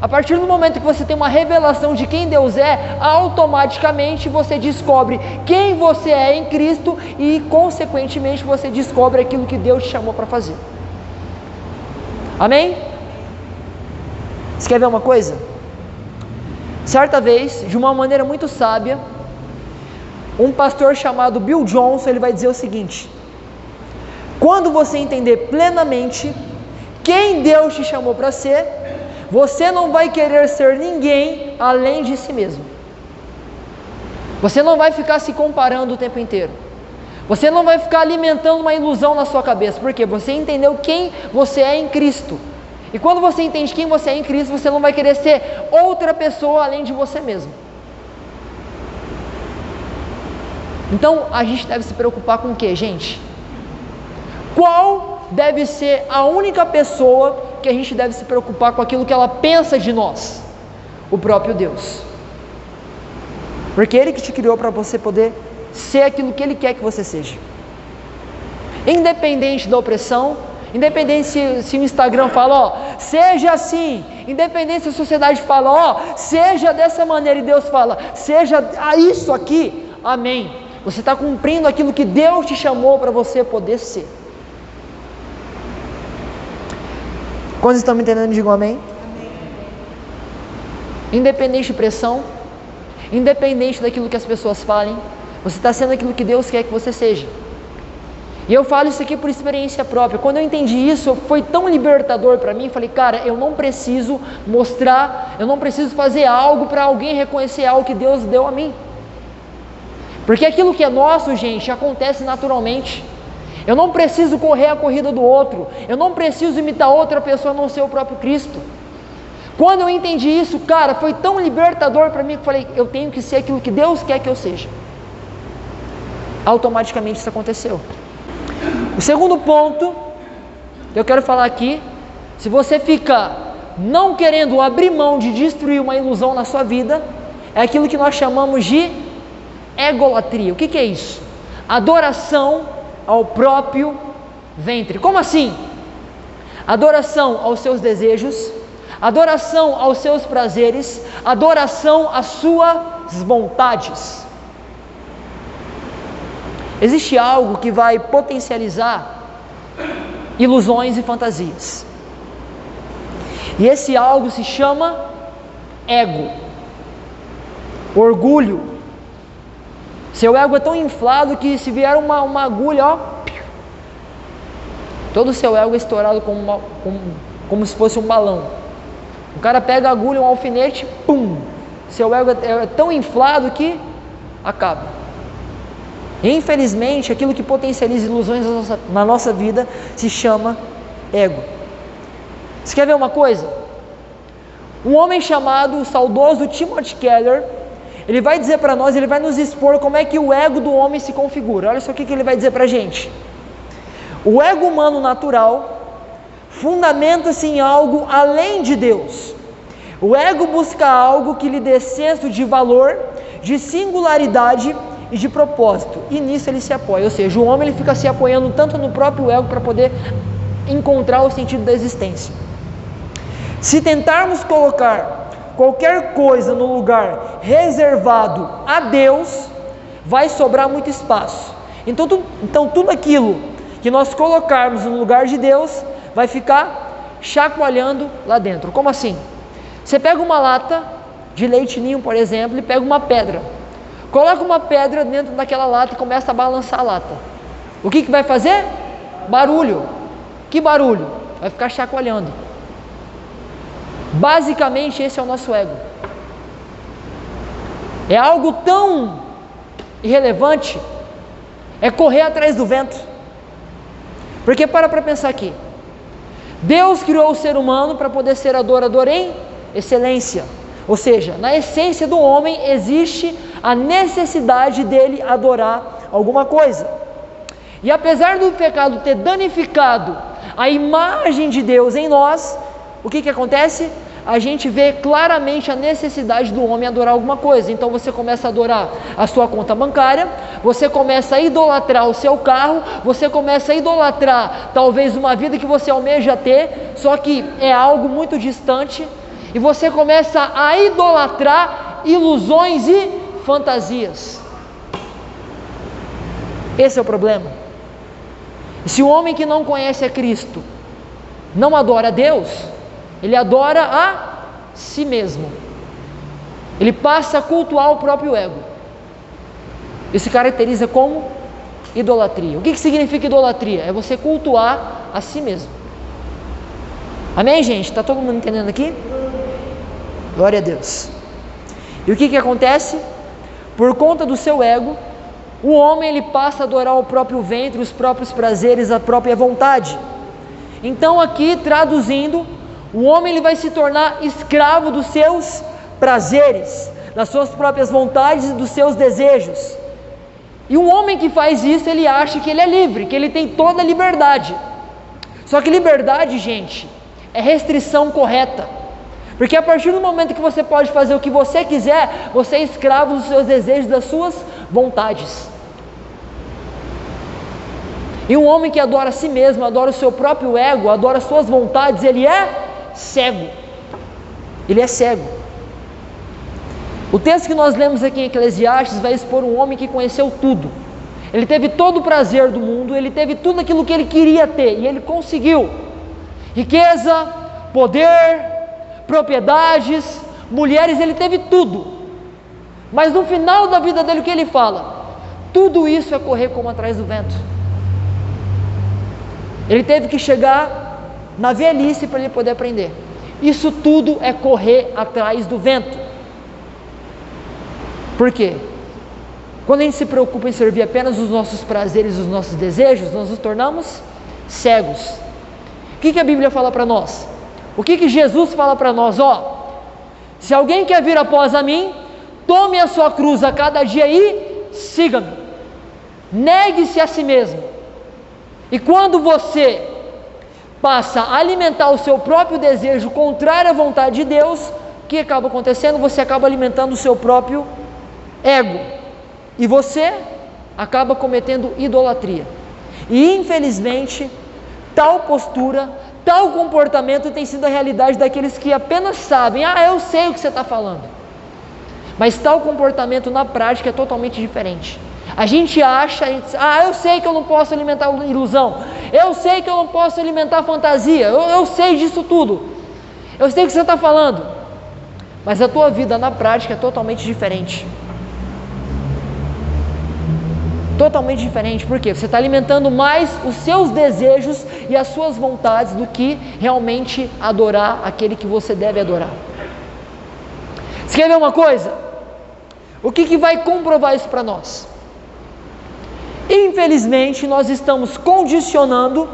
A partir do momento que você tem uma revelação de quem Deus é, automaticamente você descobre quem você é em Cristo e, consequentemente, você descobre aquilo que Deus te chamou para fazer. Amém? Você quer ver uma coisa? Certa vez, de uma maneira muito sábia, um pastor chamado Bill Johnson, ele vai dizer o seguinte: quando você entender plenamente quem Deus te chamou para ser, você não vai querer ser ninguém além de si mesmo. Você não vai ficar se comparando o tempo inteiro. Você não vai ficar alimentando uma ilusão na sua cabeça, porque você entendeu quem você é em Cristo. E quando você entende quem você é em Cristo, você não vai querer ser outra pessoa além de você mesmo. Então, a gente deve se preocupar com o que, gente? Qual deve ser a única pessoa que a gente deve se preocupar com aquilo que ela pensa de nós? O próprio Deus. Porque Ele que te criou para você poder ser aquilo que Ele quer que você seja. Independente da opressão, independente se o Instagram fala, ó, seja assim, independente se a sociedade fala, ó, seja dessa maneira, e Deus fala, seja isso aqui, amém. Você está cumprindo aquilo que Deus te chamou para você poder ser. Quantos estão me entendendo? Digam amém. Independente de pressão, independente daquilo que as pessoas falem, você está sendo aquilo que Deus quer que você seja. E eu falo isso aqui por experiência própria. Quando eu entendi isso, foi tão libertador para mim. Falei, cara, eu não preciso mostrar, eu não preciso fazer algo para alguém reconhecer algo que Deus deu a mim. Porque aquilo que é nosso, gente, acontece naturalmente. Eu não preciso correr a corrida do outro. Eu não preciso imitar outra pessoa a não ser o próprio Cristo. Quando eu entendi isso, cara, foi tão libertador para mim que eu falei, eu tenho que ser aquilo que Deus quer que eu seja. Automaticamente isso aconteceu. O segundo ponto que eu quero falar aqui, se você fica não querendo abrir mão de destruir uma ilusão na sua vida, é aquilo que nós chamamos de egolatria. O que é isso? Adoração ao próprio ventre. Como assim? Adoração aos seus desejos, adoração aos seus prazeres, adoração às suas vontades. Existe algo que vai potencializar ilusões e fantasias. E esse algo se chama ego, orgulho. Seu ego é tão inflado que se vier uma agulha, ó, todo o seu ego é estourado como se fosse um balão. O cara pega a agulha, um alfinete, pum, seu ego é tão inflado que acaba. E, infelizmente, aquilo que potencializa ilusões na nossa vida se chama ego. Você quer ver uma coisa? Um homem chamado, o saudoso Timothy Keller, ele vai dizer para nós, ele vai nos expor como é que o ego do homem se configura. Olha só o que ele vai dizer para a gente. O ego humano natural fundamenta-se em algo além de Deus. O ego busca algo que lhe dê senso de valor, de singularidade e de propósito, e nisso ele se apoia. Ou seja, o homem ele fica se apoiando tanto no próprio ego para poder encontrar o sentido da existência. Se tentarmos colocar qualquer coisa no lugar reservado a Deus, vai sobrar muito espaço. Então tudo aquilo que nós colocarmos no lugar de Deus vai ficar chacoalhando lá dentro. Como assim? Você pega uma lata de leite ninho, por exemplo, e pega uma pedra, coloca uma pedra dentro daquela lata e começa a balançar a lata. O que vai fazer? Barulho. Que barulho? Vai ficar chacoalhando. Basicamente esse é o nosso ego. É algo tão irrelevante, é correr atrás do vento. Porque para pensar aqui, Deus criou o ser humano para poder ser adorador em excelência, ou seja, na essência do homem existe a necessidade dele adorar alguma coisa. E apesar do pecado ter danificado a imagem de Deus em nós, o que acontece? A gente vê claramente a necessidade do homem adorar alguma coisa. Então você começa a adorar a sua conta bancária, você começa a idolatrar o seu carro, você começa a idolatrar talvez uma vida que você almeja ter, só que é algo muito distante, e você começa a idolatrar ilusões e fantasias. Esse é o problema. E se o homem que não conhece a Cristo não adora a Deus, ele adora a si mesmo. Ele passa a cultuar o próprio ego. Isso se caracteriza como idolatria. O que significa idolatria? É você cultuar a si mesmo. Amém, gente? Está todo mundo entendendo aqui? Glória a Deus. E o que acontece? Por conta do seu ego, o homem ele passa a adorar o próprio ventre, os próprios prazeres, a própria vontade. Então aqui, traduzindo, o homem ele vai se tornar escravo dos seus prazeres, das suas próprias vontades e dos seus desejos. E um homem que faz isso, ele acha que ele é livre, que ele tem toda a liberdade. Só que liberdade, gente, é restrição correta. Porque a partir do momento que você pode fazer o que você quiser, você é escravo dos seus desejos, das suas vontades. E um homem que adora a si mesmo, adora o seu próprio ego, adora as suas vontades, ele é cego. Ele é cego. O texto que nós lemos aqui em Eclesiastes vai expor um homem que conheceu tudo. Ele teve todo o prazer do mundo, ele teve tudo aquilo que ele queria ter, e ele conseguiu. Riqueza, poder, propriedades, mulheres, ele teve tudo. Mas no final da vida dele, o que ele fala? Tudo isso é correr como atrás do vento. Ele teve que chegar na velhice para ele poder aprender. Isso tudo é correr atrás do vento. Por quê? Quando a gente se preocupa em servir apenas os nossos prazeres, os nossos desejos, nós nos tornamos cegos. O que a Bíblia fala para nós? O que Jesus fala para nós? Se alguém quer vir após a mim, tome a sua cruz a cada dia e siga-me. Negue-se a si mesmo. E quando você passa a alimentar o seu próprio desejo contrário à vontade de Deus, o que acaba acontecendo? Você acaba alimentando o seu próprio ego, e você acaba cometendo idolatria. E infelizmente, tal postura, tal comportamento tem sido a realidade daqueles que apenas sabem, eu sei o que você está falando, mas tal comportamento na prática é totalmente diferente. A gente acha, eu sei que eu não posso alimentar ilusão, eu sei que eu não posso alimentar fantasia, eu sei disso tudo, eu sei o que você está falando, mas a tua vida na prática é totalmente diferente. Totalmente diferente, por quê? Você está alimentando mais os seus desejos e as suas vontades do que realmente adorar aquele que você deve adorar. Você quer ver uma coisa? O que vai comprovar isso para nós? Infelizmente, nós estamos condicionando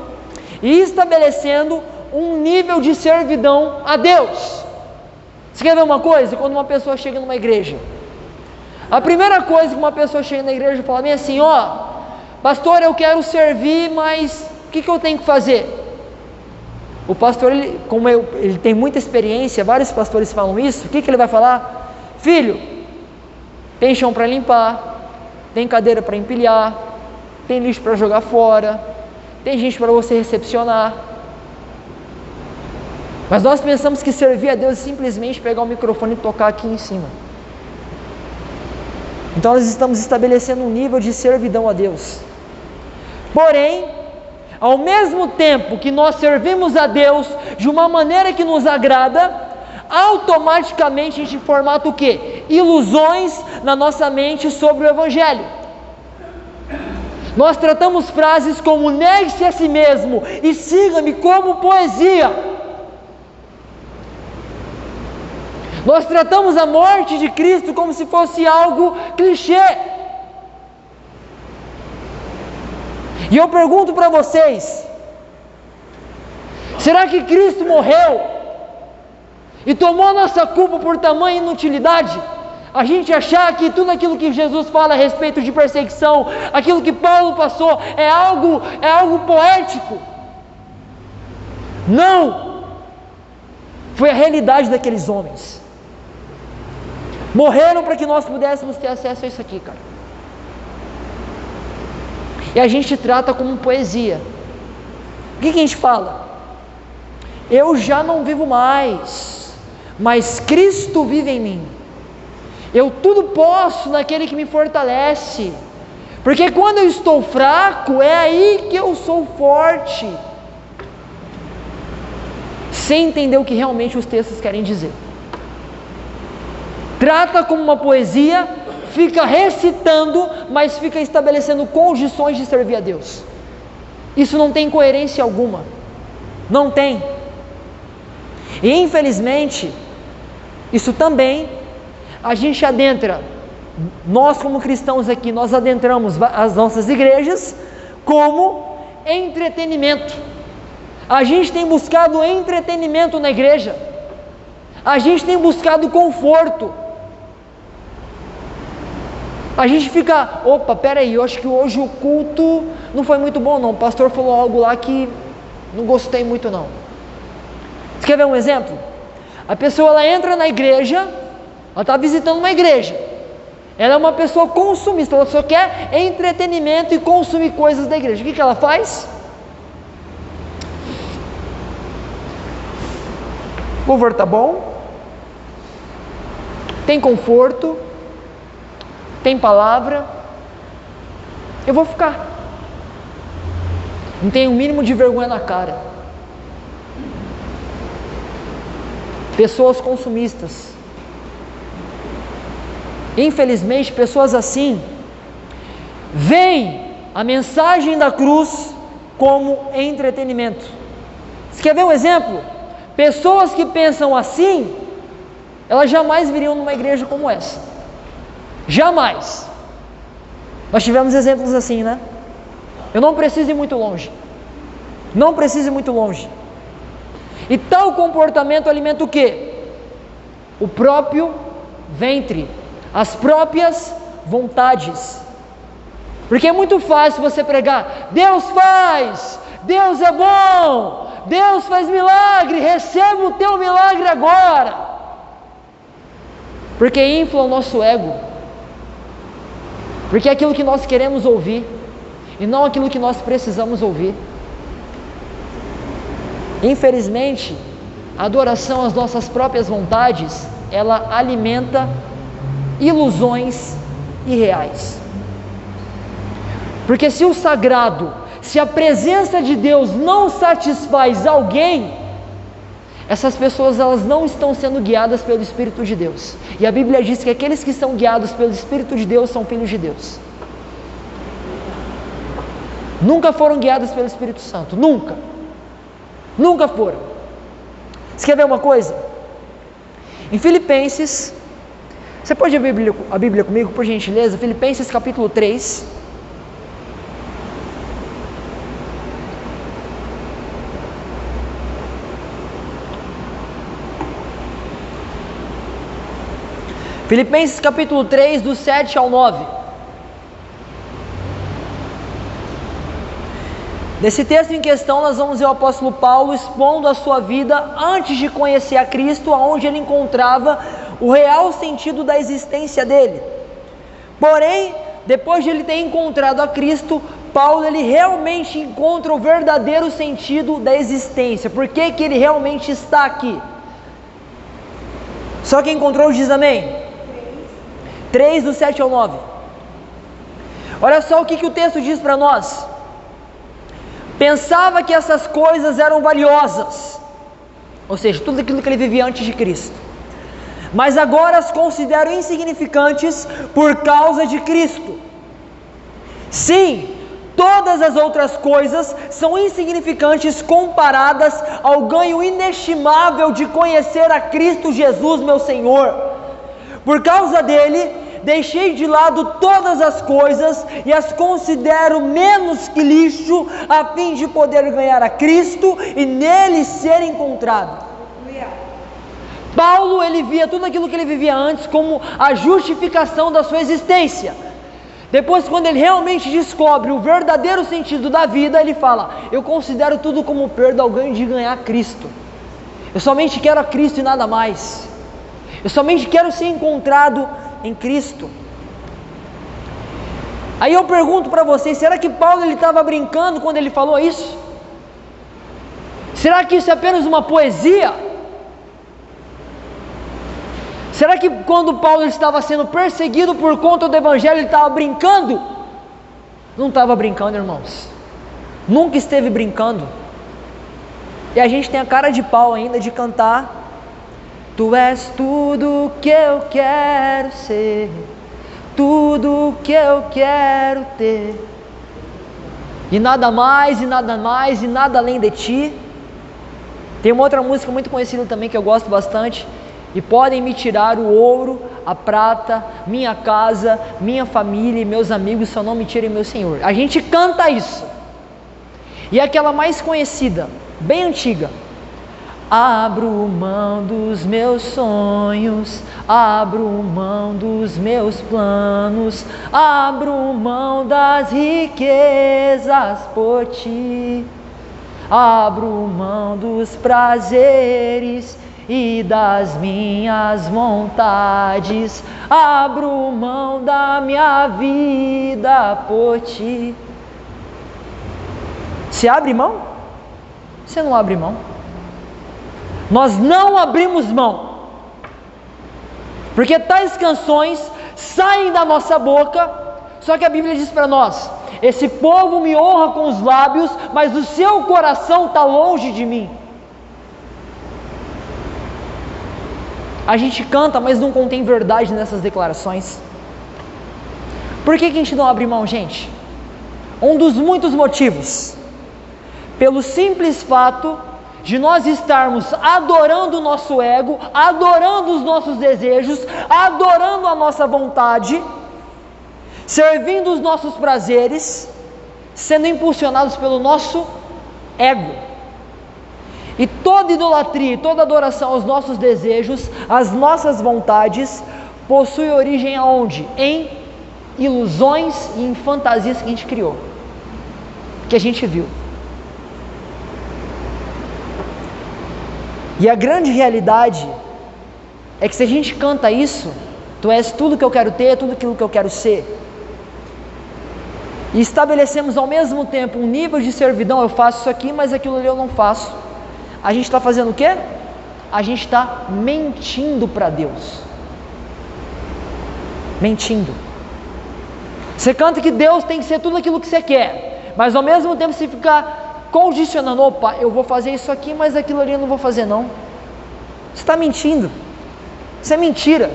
e estabelecendo um nível de servidão a Deus. Você quer ver uma coisa? Quando uma pessoa chega numa igreja, a primeira coisa que uma pessoa chega na igreja e fala bem assim: ó, pastor, eu quero servir, mas o que eu tenho que fazer? O pastor, ele tem muita experiência, vários pastores falam isso, o que ele vai falar? Filho, tem chão para limpar, tem cadeira para empilhar, tem lixo para jogar fora, tem gente para você recepcionar. Mas nós pensamos que servir a Deus é simplesmente pegar o microfone e tocar aqui em cima. Então nós estamos estabelecendo um nível de servidão a Deus. Porém, ao mesmo tempo que nós servimos a Deus de uma maneira que nos agrada, automaticamente a gente formata o quê? Ilusões na nossa mente sobre o Evangelho. Nós tratamos frases como negue-se a si mesmo e siga-me como poesia. Nós tratamos a morte de Cristo como se fosse algo clichê. E eu pergunto para vocês: será que Cristo morreu e tomou a nossa culpa por tamanha inutilidade? A gente achar que tudo aquilo que Jesus fala a respeito de perseguição, aquilo que Paulo passou, é algo poético? Não! Foi a realidade daqueles homens. Morreram para que nós pudéssemos ter acesso a isso aqui, cara. E a gente trata como poesia. O que a gente fala? Eu já não vivo mais, mas Cristo vive em mim. Eu tudo posso naquele que me fortalece. Porque quando eu estou fraco, é aí que eu sou forte. Sem entender o que realmente os textos querem dizer. Trata como uma poesia, fica recitando, mas fica estabelecendo condições de servir a Deus. Isso não tem coerência alguma. Não tem. E infelizmente, isso também, a gente adentra, nós como cristãos aqui, nós adentramos as nossas igrejas como entretenimento. A gente tem buscado entretenimento na igreja. A gente tem buscado conforto. A gente fica, opa, peraí, eu acho que hoje o culto não foi muito bom não, o pastor falou algo lá que não gostei muito não. Você quer ver um exemplo? A pessoa, ela entra na igreja, ela está visitando uma igreja, ela é uma pessoa consumista, ela só quer entretenimento e consumir coisas da igreja. O que ela faz? O louvor está bom, tem conforto, tem palavra, eu vou ficar. Não tem o mínimo de vergonha na cara. Pessoas consumistas. Infelizmente, pessoas assim veem a mensagem da cruz como entretenimento. Você quer ver um exemplo? Pessoas que pensam assim, elas jamais viriam numa igreja como essa. Jamais. Nós tivemos exemplos assim, né? Eu não preciso ir muito longe. Não preciso ir muito longe. E tal comportamento alimenta o quê? O próprio ventre, as próprias vontades. Porque é muito fácil você pregar: Deus faz, Deus é bom, Deus faz milagre, receba o teu milagre agora. Porque infla o nosso ego. Porque é aquilo que nós queremos ouvir e não aquilo que nós precisamos ouvir. Infelizmente, a adoração às nossas próprias vontades, ela alimenta ilusões irreais. Porque se o sagrado, se a presença de Deus não satisfaz alguém, essas pessoas elas não estão sendo guiadas pelo Espírito de Deus. E a Bíblia diz que aqueles que são guiados pelo Espírito de Deus são filhos de Deus. Nunca foram guiados pelo Espírito Santo, nunca. Nunca foram. Você quer ver uma coisa? Em Filipenses, você pode abrir a Bíblia comigo, por gentileza? Filipenses capítulo 3. Filipenses capítulo 3, do 7 ao 9. Nesse texto em questão, nós vamos ver o apóstolo Paulo expondo a sua vida antes de conhecer a Cristo, onde ele encontrava o real sentido da existência dele. Porém, depois de ele ter encontrado a Cristo, Paulo ele realmente encontra o verdadeiro sentido da existência. Por que que ele realmente está aqui? Só quem encontrou diz amém. 3 do 7 ao 9. Olha só o que o texto diz para nós. Pensava que essas coisas eram valiosas, ou seja, tudo aquilo que ele vivia antes de Cristo, mas agora as considero insignificantes por causa de Cristo. Sim, todas as outras coisas são insignificantes comparadas ao ganho inestimável de conhecer a Cristo Jesus, meu Senhor. Por causa dele, deixei de lado todas as coisas e as considero menos que lixo, a fim de poder ganhar a Cristo e nele ser encontrado. Paulo, ele via tudo aquilo que ele vivia antes como a justificação da sua existência. Depois, quando ele realmente descobre o verdadeiro sentido da vida, ele fala: eu considero tudo como perda ao ganho de ganhar Cristo. Eu somente quero a Cristo e nada mais. Eu somente quero ser encontrado em Cristo. Aí eu pergunto para vocês, será que Paulo ele estava brincando quando ele falou isso? Será que isso é apenas uma poesia? Será que quando Paulo estava sendo perseguido por conta do Evangelho, ele estava brincando? Não estava brincando, irmãos. Nunca esteve brincando. E a gente tem a cara de pau ainda de cantar: Tu és tudo que eu quero ser, tudo que eu quero ter, e nada mais, e nada mais, e nada além de ti. Tem uma outra música muito conhecida também que eu gosto bastante: e podem me tirar o ouro, a prata, minha casa, minha família e meus amigos, só não me tirem meu Senhor. A gente canta isso. E aquela mais conhecida, bem antiga: abro mão dos meus sonhos, abro mão dos meus planos, abro mão das riquezas por ti, abro mão dos prazeres e das minhas vontades, abro mão da minha vida por ti. Você abre mão? Você não abre mão. Nós não abrimos mão, porque tais canções saem da nossa boca, só que a Bíblia diz para nós: esse povo me honra com os lábios, mas o seu coração está longe de mim. A gente canta, mas não contém verdade nessas declarações. Por que a gente não abre mão, gente? Um dos muitos motivos: pelo simples fato de nós estarmos adorando o nosso ego, adorando os nossos desejos, adorando a nossa vontade, servindo os nossos prazeres, sendo impulsionados pelo nosso ego. E toda idolatria, toda adoração aos nossos desejos, às nossas vontades, possui origem aonde? Em ilusões e em fantasias que a gente criou, que a gente viu. E a grande realidade é que se a gente canta isso: tu és tudo que eu quero ter, tudo aquilo que eu quero ser, e estabelecemos ao mesmo tempo um nível de servidão: eu faço isso aqui, mas aquilo ali eu não faço, a gente está fazendo o quê? A gente está mentindo para Deus. Mentindo. Você canta que Deus tem que ser tudo aquilo que você quer, mas ao mesmo tempo você fica condicionando: opa, eu vou fazer isso aqui, mas aquilo ali eu não vou fazer não. Você está mentindo. Isso é mentira.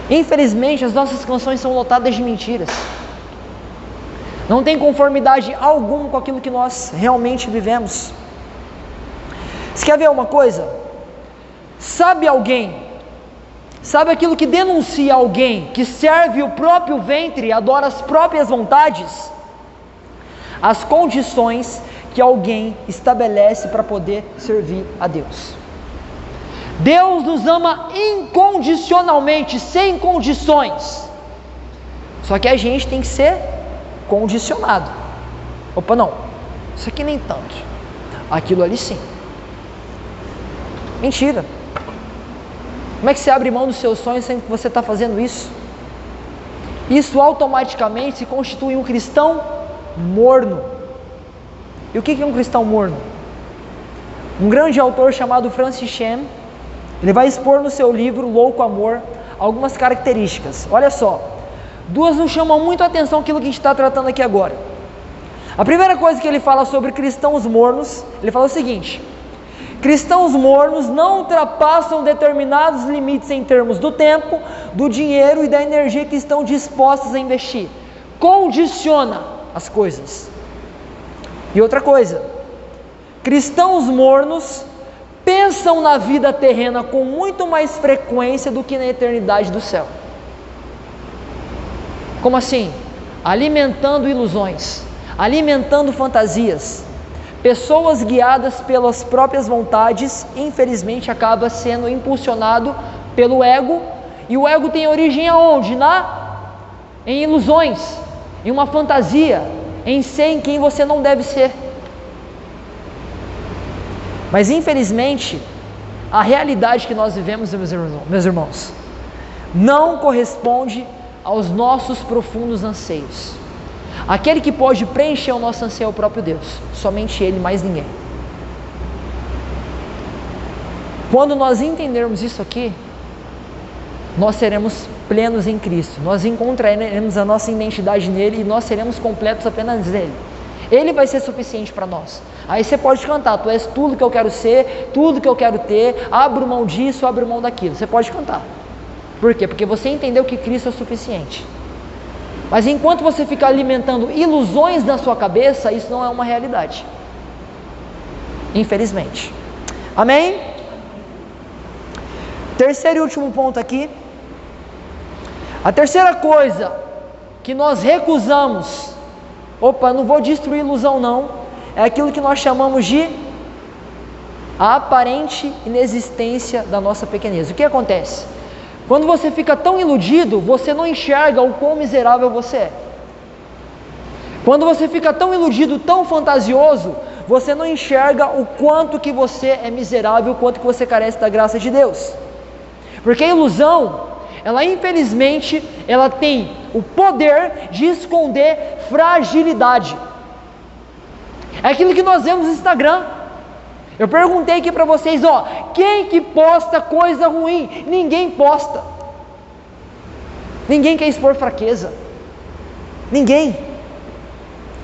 Infelizmente, as nossas canções são lotadas de mentiras. Não tem conformidade alguma com aquilo que nós realmente vivemos. Você quer ver uma coisa? Sabe aquilo que denuncia alguém que serve o próprio ventre, adora as próprias vontades? As condições que alguém estabelece para poder servir a Deus. Deus nos ama incondicionalmente, sem condições. Só que a gente tem que ser condicionado. Opa, não, isso aqui nem tanto, aquilo ali sim. Mentira. Como é que você abre mão dos seus sonhos sendo que você está fazendo isso? Isso automaticamente se constitui um cristão morno. E o que é um cristão morno? Um grande autor chamado Francis Chan, ele vai expor no seu livro Louco Amor algumas características. Olha só, duas nos chamam muito a atenção aquilo que a gente está tratando aqui agora. A primeira coisa que ele fala sobre cristãos mornos, ele fala o seguinte: cristãos mornos não ultrapassam determinados limites em termos do tempo, do dinheiro e da energia que estão dispostos a investir. Condiciona as coisas. E outra coisa, cristãos mornos pensam na vida terrena com muito mais frequência do que na eternidade do céu. Como assim? Alimentando ilusões, alimentando fantasias. Pessoas guiadas pelas próprias vontades, infelizmente acaba sendo impulsionado pelo ego, e o ego tem origem aonde? Em ilusões, em uma fantasia, em ser quem você não deve ser. Mas infelizmente, a realidade que nós vivemos, meus irmãos, não corresponde aos nossos profundos anseios. Aquele que pode preencher o nosso anseio é o próprio Deus, somente Ele, mais ninguém. Quando nós entendermos isso aqui, nós seremos plenos em Cristo, nós encontraremos a nossa identidade nele e nós seremos completos apenas nele. Ele vai ser suficiente para nós. Aí você pode cantar: tu és tudo que eu quero ser, tudo que eu quero ter, abro mão disso, abro mão daquilo. Você pode cantar. Por quê? Porque você entendeu que Cristo é o suficiente. Mas enquanto você ficar alimentando ilusões na sua cabeça, isso não é uma realidade. Infelizmente. Amém? Terceiro e último ponto aqui. A terceira coisa que nós recusamos, não vou destruir ilusão não, é aquilo que nós chamamos de a aparente inexistência da nossa pequenez. O que acontece? Quando você fica tão iludido, você não enxerga o quão miserável você é. Quando você fica tão iludido, tão fantasioso, você não enxerga o quanto que você é miserável, o quanto que você carece da graça de Deus. Porque a ilusão, ela infelizmente, ela tem o poder de esconder fragilidade. É aquilo que nós vemos no Instagram. Eu perguntei aqui para vocês, quem que posta coisa ruim? Ninguém posta. Ninguém quer expor fraqueza. Ninguém.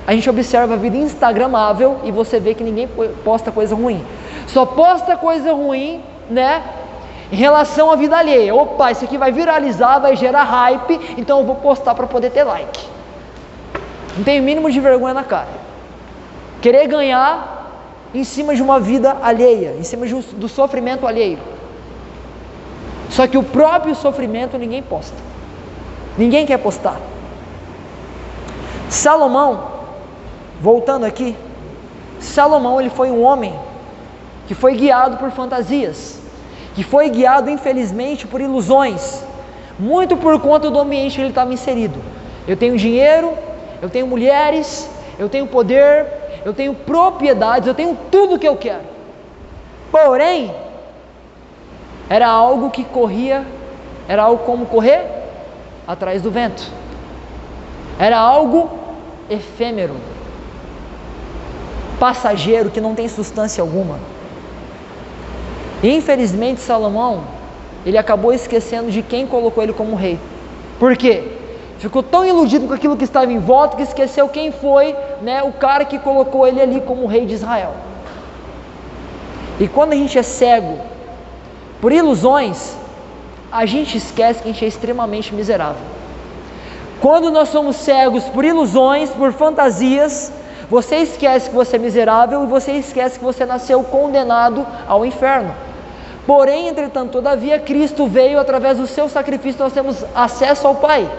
A gente observa a vida instagramável e você vê que ninguém posta coisa ruim. Só posta coisa ruim, em relação à vida alheia. Isso aqui vai viralizar, vai gerar hype, então eu vou postar para poder ter like. Não tem o mínimo de vergonha na cara. Querer ganhar em cima de uma vida alheia, em cima do sofrimento alheio. Só que o próprio sofrimento ninguém posta. Ninguém quer postar. Salomão, voltando aqui, Salomão, ele foi um homem que foi guiado por fantasias, que foi guiado infelizmente por ilusões, muito por conta do ambiente que ele estava inserido. Eu tenho dinheiro, eu tenho mulheres, eu tenho poder, eu tenho propriedades, eu tenho tudo o que eu quero. Porém, era algo como correr atrás do vento. Era algo efêmero, passageiro, que não tem substância alguma. E infelizmente Salomão, ele acabou esquecendo de quem colocou ele como rei. Por quê? Ficou tão iludido com aquilo que estava em volta que esqueceu quem foi, o cara que colocou ele ali como rei de Israel. E quando a gente é cego por ilusões, a gente esquece que a gente é extremamente miserável. Quando nós somos cegos por ilusões, por fantasias, você esquece que você é miserável e você esquece que você nasceu condenado ao inferno. Porém, entretanto, todavia, Cristo veio através do seu sacrifício, nós temos acesso ao Pai.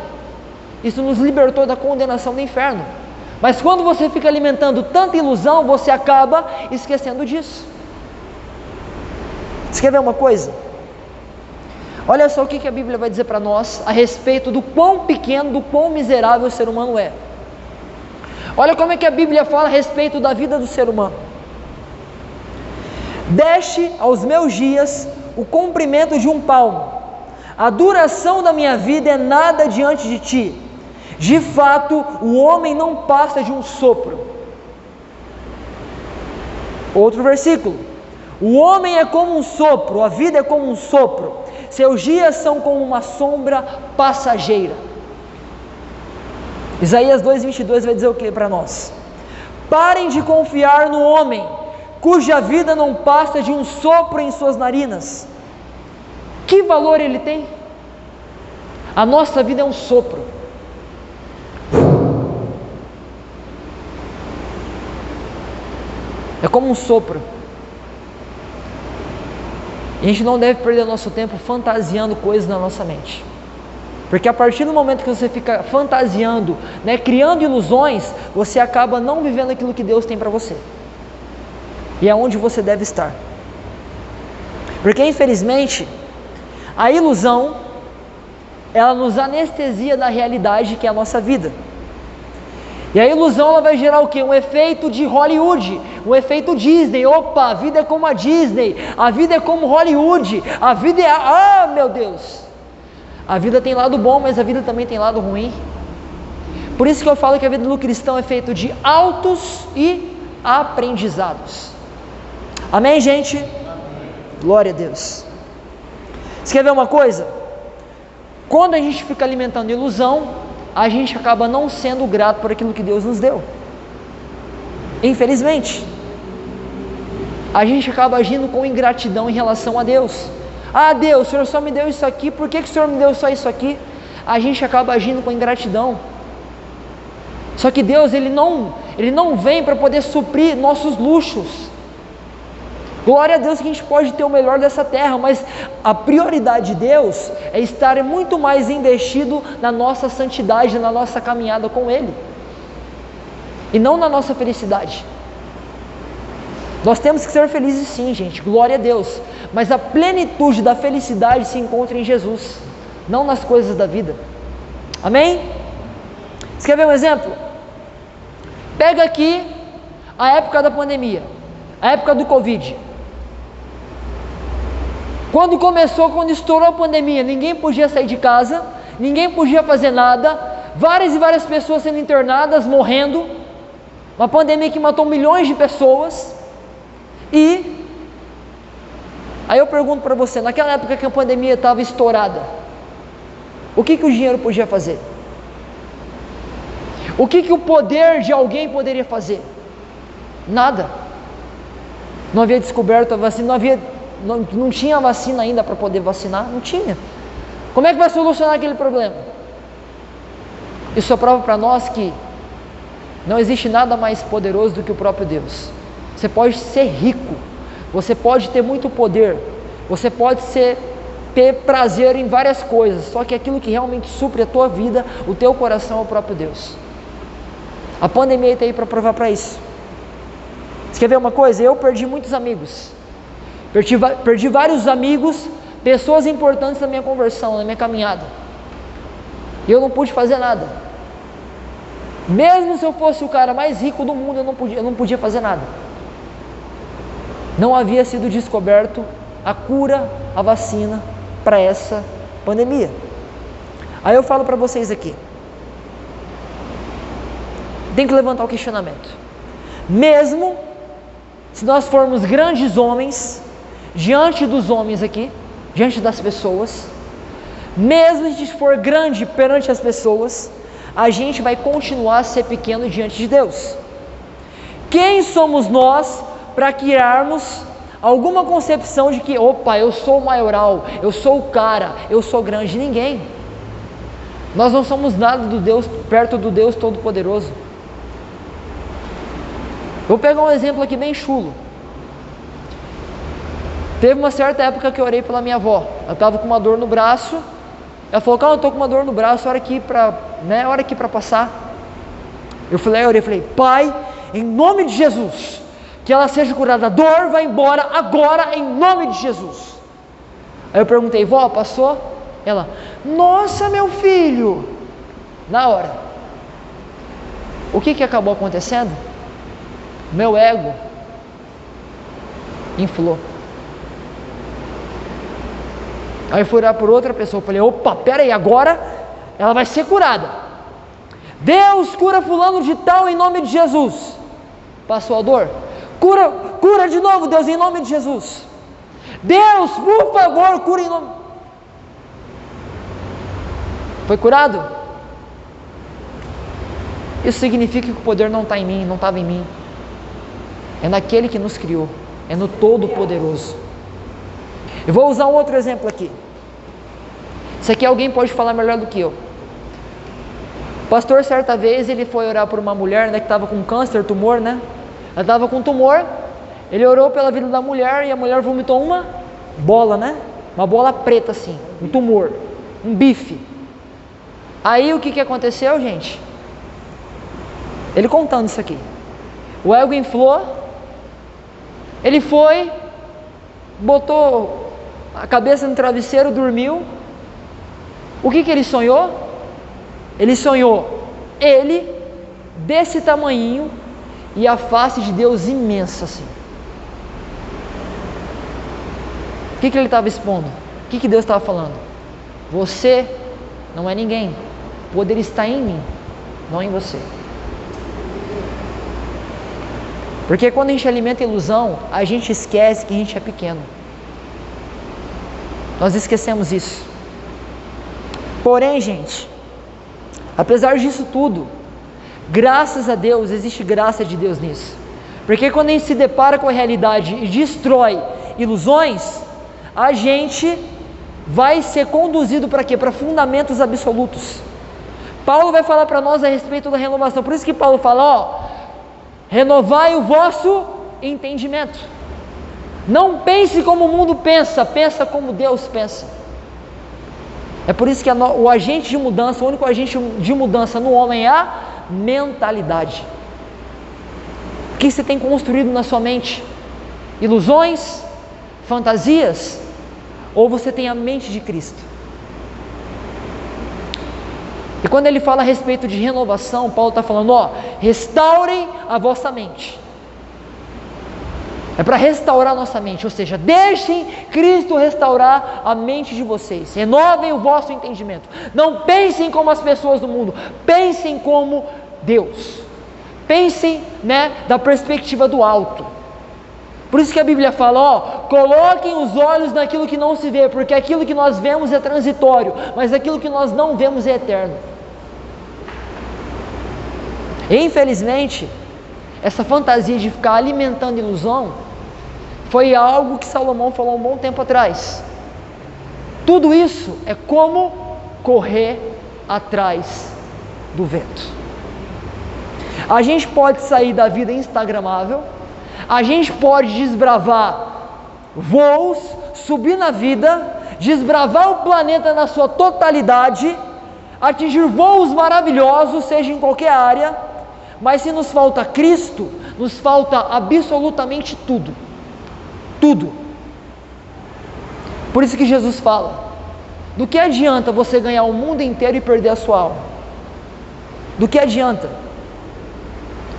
Isso nos libertou da condenação do inferno. Mas quando você fica alimentando tanta ilusão, você acaba esquecendo disso. Você quer ver uma coisa? Olha só o que a Bíblia vai dizer para nós a respeito do quão pequeno, do quão miserável o ser humano é. Olha como é que a Bíblia fala a respeito da vida do ser humano. Deste aos meus dias o comprimento de um palmo, a duração da minha vida é nada diante de ti. De fato, o homem não passa de um sopro. Outro versículo: o homem é como um sopro, a vida é como um sopro, seus dias são como uma sombra passageira. Isaías 2:22 vai dizer o que para nós? Parem de confiar no homem, cuja vida não passa de um sopro em suas narinas. Que valor ele tem? A nossa vida é um sopro. É como um sopro. E a gente não deve perder nosso tempo fantasiando coisas na nossa mente. Porque a partir do momento que você fica fantasiando, criando ilusões, você acaba não vivendo aquilo que Deus tem para você. E é onde você deve estar. Porque infelizmente, a ilusão, ela nos anestesia da realidade que é a nossa vida. E a ilusão, ela vai gerar o quê? Um efeito de Hollywood, um efeito Disney. Opa, a vida é como a Disney, a vida é como Hollywood, a vida é... Ah, meu Deus! A vida tem lado bom, mas a vida também tem lado ruim. Por isso que eu falo que a vida do cristão é feita de altos e aprendizados. Amém, gente? Amém. Glória a Deus. Você quer ver uma coisa? Quando a gente fica alimentando ilusão, a gente acaba não sendo grato por aquilo que Deus nos deu. Infelizmente, a gente acaba agindo com ingratidão em relação a Deus. Ah, Deus, o Senhor só me deu isso aqui, por que o Senhor me deu só isso aqui? A gente acaba agindo com ingratidão. Só que Deus, Ele não vem para poder suprir nossos luxos. Glória a Deus que a gente pode ter o melhor dessa terra, mas a prioridade de Deus é estar muito mais investido na nossa santidade, na nossa caminhada com Ele, e não na nossa felicidade. Nós temos que ser felizes sim, gente, glória a Deus, mas a plenitude da felicidade se encontra em Jesus, não nas coisas da vida. Amém? Você quer ver um exemplo? Pega aqui a época da pandemia, a época do Covid. Quando estourou a pandemia, ninguém podia sair de casa, ninguém podia fazer nada, várias e várias pessoas sendo internadas, morrendo, uma pandemia que matou milhões de pessoas. E aí eu pergunto para você, naquela época que a pandemia estava estourada, o que o dinheiro podia fazer? O que o poder de alguém poderia fazer? Nada. Não havia descoberto a vacina, não tinha vacina ainda para poder vacinar, não tinha. Como é que vai solucionar aquele problema? Isso é prova para nós que não existe nada mais poderoso do que o próprio Deus. Você pode ser rico, você pode ter muito poder, você pode ter prazer em várias coisas, só que aquilo que realmente supre a tua vida, o teu coração, é o próprio Deus. A pandemia está aí para provar para isso. Você quer ver uma coisa? Eu perdi muitos amigos, perdi vários amigos, pessoas importantes na minha conversão, na minha caminhada, e eu não pude fazer nada. Mesmo se eu fosse o cara mais rico do mundo, eu não podia fazer nada. Não havia sido descoberto a cura, a vacina para essa pandemia. Aí eu falo para vocês aqui, tem que levantar o questionamento. Mesmo se nós formos grandes homens, diante dos homens aqui, diante das pessoas, mesmo se a gente for grande perante as pessoas, a gente vai continuar a ser pequeno diante de Deus. Quem somos nós para criarmos alguma concepção de que, opa, eu sou o maioral, eu sou o cara, eu sou grande. Ninguém. Nós não somos nada perto do Deus Todo-Poderoso. Vou pegar um exemplo aqui bem chulo. Teve uma certa época que eu orei pela minha avó. Ela estava com uma dor no braço. Ela falou, cara, eu estou com uma dor no braço, hora aqui para passar. Eu orei, falei, Pai, em nome de Jesus, que ela seja curada, a dor vai embora agora, em nome de Jesus. Aí eu perguntei, vó, passou? Ela, nossa, meu filho. Na hora. O que acabou acontecendo? Meu ego inflou. Aí eu fui orar por outra pessoa, falei, opa, peraí, agora ela vai ser curada. Deus, cura fulano de tal em nome de Jesus. Passou a dor? Cura de novo, Deus, em nome de Jesus. Deus, por favor, cura em nome. Foi curado? Isso significa que o poder não está em mim, não estava em mim. É naquele que nos criou, é no Todo-Poderoso. Eu vou usar um outro exemplo aqui. Isso aqui alguém pode falar melhor do que eu. O pastor, certa vez, ele foi orar por uma mulher, que estava com câncer, tumor, Ela estava com tumor. Ele orou pela vida da mulher e a mulher vomitou uma bola, Uma bola preta assim, um tumor, um bife. Aí o que aconteceu, gente? Ele contando isso aqui. O ego inflou. Ele foi, botou a cabeça no travesseiro, dormiu. O que ele sonhou? Ele sonhou ele desse tamanhinho e a face de Deus imensa assim. O que ele estava expondo? O que Deus estava falando? Você não é ninguém. O poder está em mim, não em você. Porque quando a gente alimenta a ilusão, a gente esquece que a gente é pequeno. Nós esquecemos isso. Porém, gente, apesar disso tudo, graças a Deus, existe graça de Deus nisso. Porque quando a gente se depara com a realidade e destrói ilusões, a gente vai ser conduzido para quê? Para fundamentos absolutos. Paulo vai falar para nós a respeito da renovação. Por isso que Paulo fala, renovai o vosso entendimento. Não pense como o mundo pensa, pensa como Deus pensa. É por isso que o agente de mudança, o único agente de mudança no homem é a mentalidade. O que você tem construído na sua mente? Ilusões? Fantasias? Ou você tem a mente de Cristo? E quando ele fala a respeito de renovação, Paulo está falando, restaurem a vossa mente. É para restaurar a nossa mente, ou seja, deixem Cristo restaurar a mente de vocês. Renovem o vosso entendimento. Não pensem como as pessoas do mundo, pensem como Deus. Pensem, da perspectiva do alto. Por isso que a Bíblia fala, coloquem os olhos naquilo que não se vê, porque aquilo que nós vemos é transitório, mas aquilo que nós não vemos é eterno. E, infelizmente, essa fantasia de ficar alimentando ilusão foi algo que Salomão falou um bom tempo atrás. Tudo isso é como correr atrás do vento. A gente pode sair da vida instagramável, a gente pode desbravar voos, subir na vida, desbravar o planeta na sua totalidade, atingir voos maravilhosos, seja em qualquer área, mas se nos falta Cristo, nos falta absolutamente tudo. Tudo. Por isso que Jesus fala, do que adianta você ganhar o mundo inteiro e perder a sua alma? Do que adianta?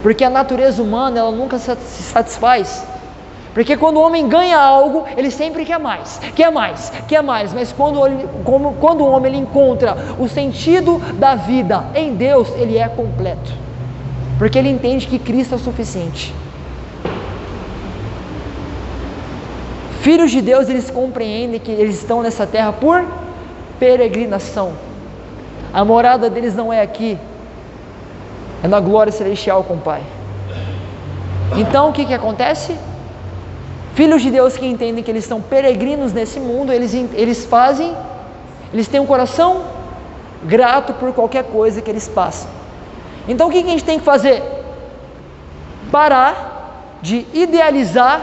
Porque a natureza humana, ela nunca se satisfaz. Porque quando o homem ganha algo, ele sempre quer mais, mas quando o homem ele encontra o sentido da vida em Deus, ele é completo. Porque ele entende que Cristo é o suficiente. Filhos de Deus, eles compreendem que eles estão nessa terra por peregrinação. A morada deles não é aqui, é na glória celestial com o Pai. Então o que acontece? Filhos de Deus que entendem que eles estão peregrinos nesse mundo, eles têm um coração grato por qualquer coisa que eles passam. Então o que a gente tem que fazer? Parar de idealizar,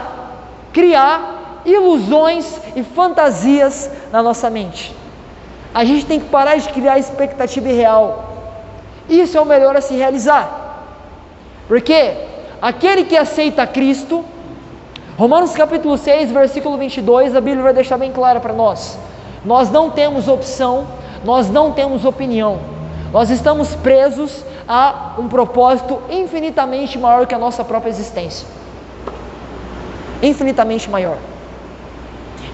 criar ilusões e fantasias na nossa mente. A gente tem que parar de criar expectativa irreal. Isso é o melhor a se realizar. Porque aquele que aceita Cristo, Romanos capítulo 6, versículo 22, a Bíblia vai deixar bem clara para nós. Nós não temos opção, nós não temos opinião. Nós estamos presos a um propósito infinitamente maior que a nossa própria existência. Infinitamente maior.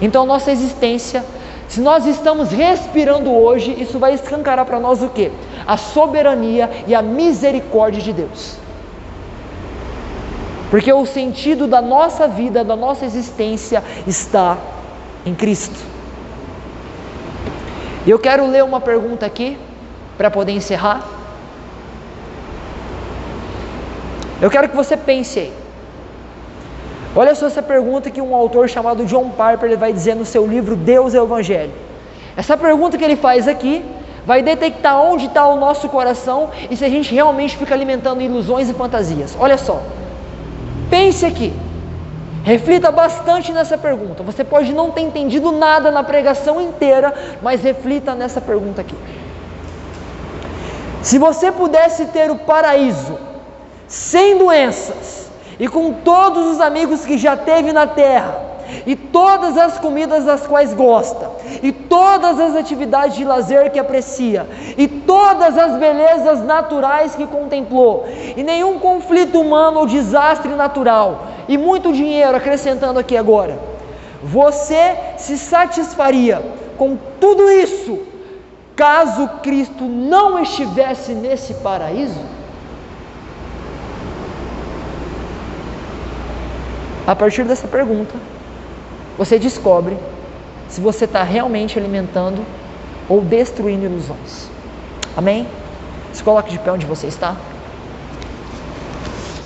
Então nossa existência, se nós estamos respirando hoje, isso vai escancarar para nós o quê? A soberania e a misericórdia de Deus. Porque o sentido da nossa vida, da nossa existência está em Cristo. E eu quero ler uma pergunta aqui, para poder encerrar. Eu quero que você pense aí. Olha só essa pergunta que um autor chamado John Piper ele vai dizer no seu livro Deus é o Evangelho. Essa pergunta que ele faz aqui vai detectar onde está o nosso coração e se a gente realmente fica alimentando ilusões e fantasias. Olha só, pense aqui, reflita bastante nessa pergunta. Você pode não ter entendido nada na pregação inteira, mas reflita nessa pergunta aqui. Se você pudesse ter o paraíso sem doenças e com todos os amigos que já teve na terra, e todas as comidas das quais gosta, e todas as atividades de lazer que aprecia, e todas as belezas naturais que contemplou, e nenhum conflito humano ou desastre natural, e muito dinheiro, acrescentando aqui agora, você se satisfaria com tudo isso, caso Cristo não estivesse nesse paraíso? A partir dessa pergunta, você descobre se você está realmente alimentando ou destruindo ilusões. Amém? Se coloque de pé onde você está.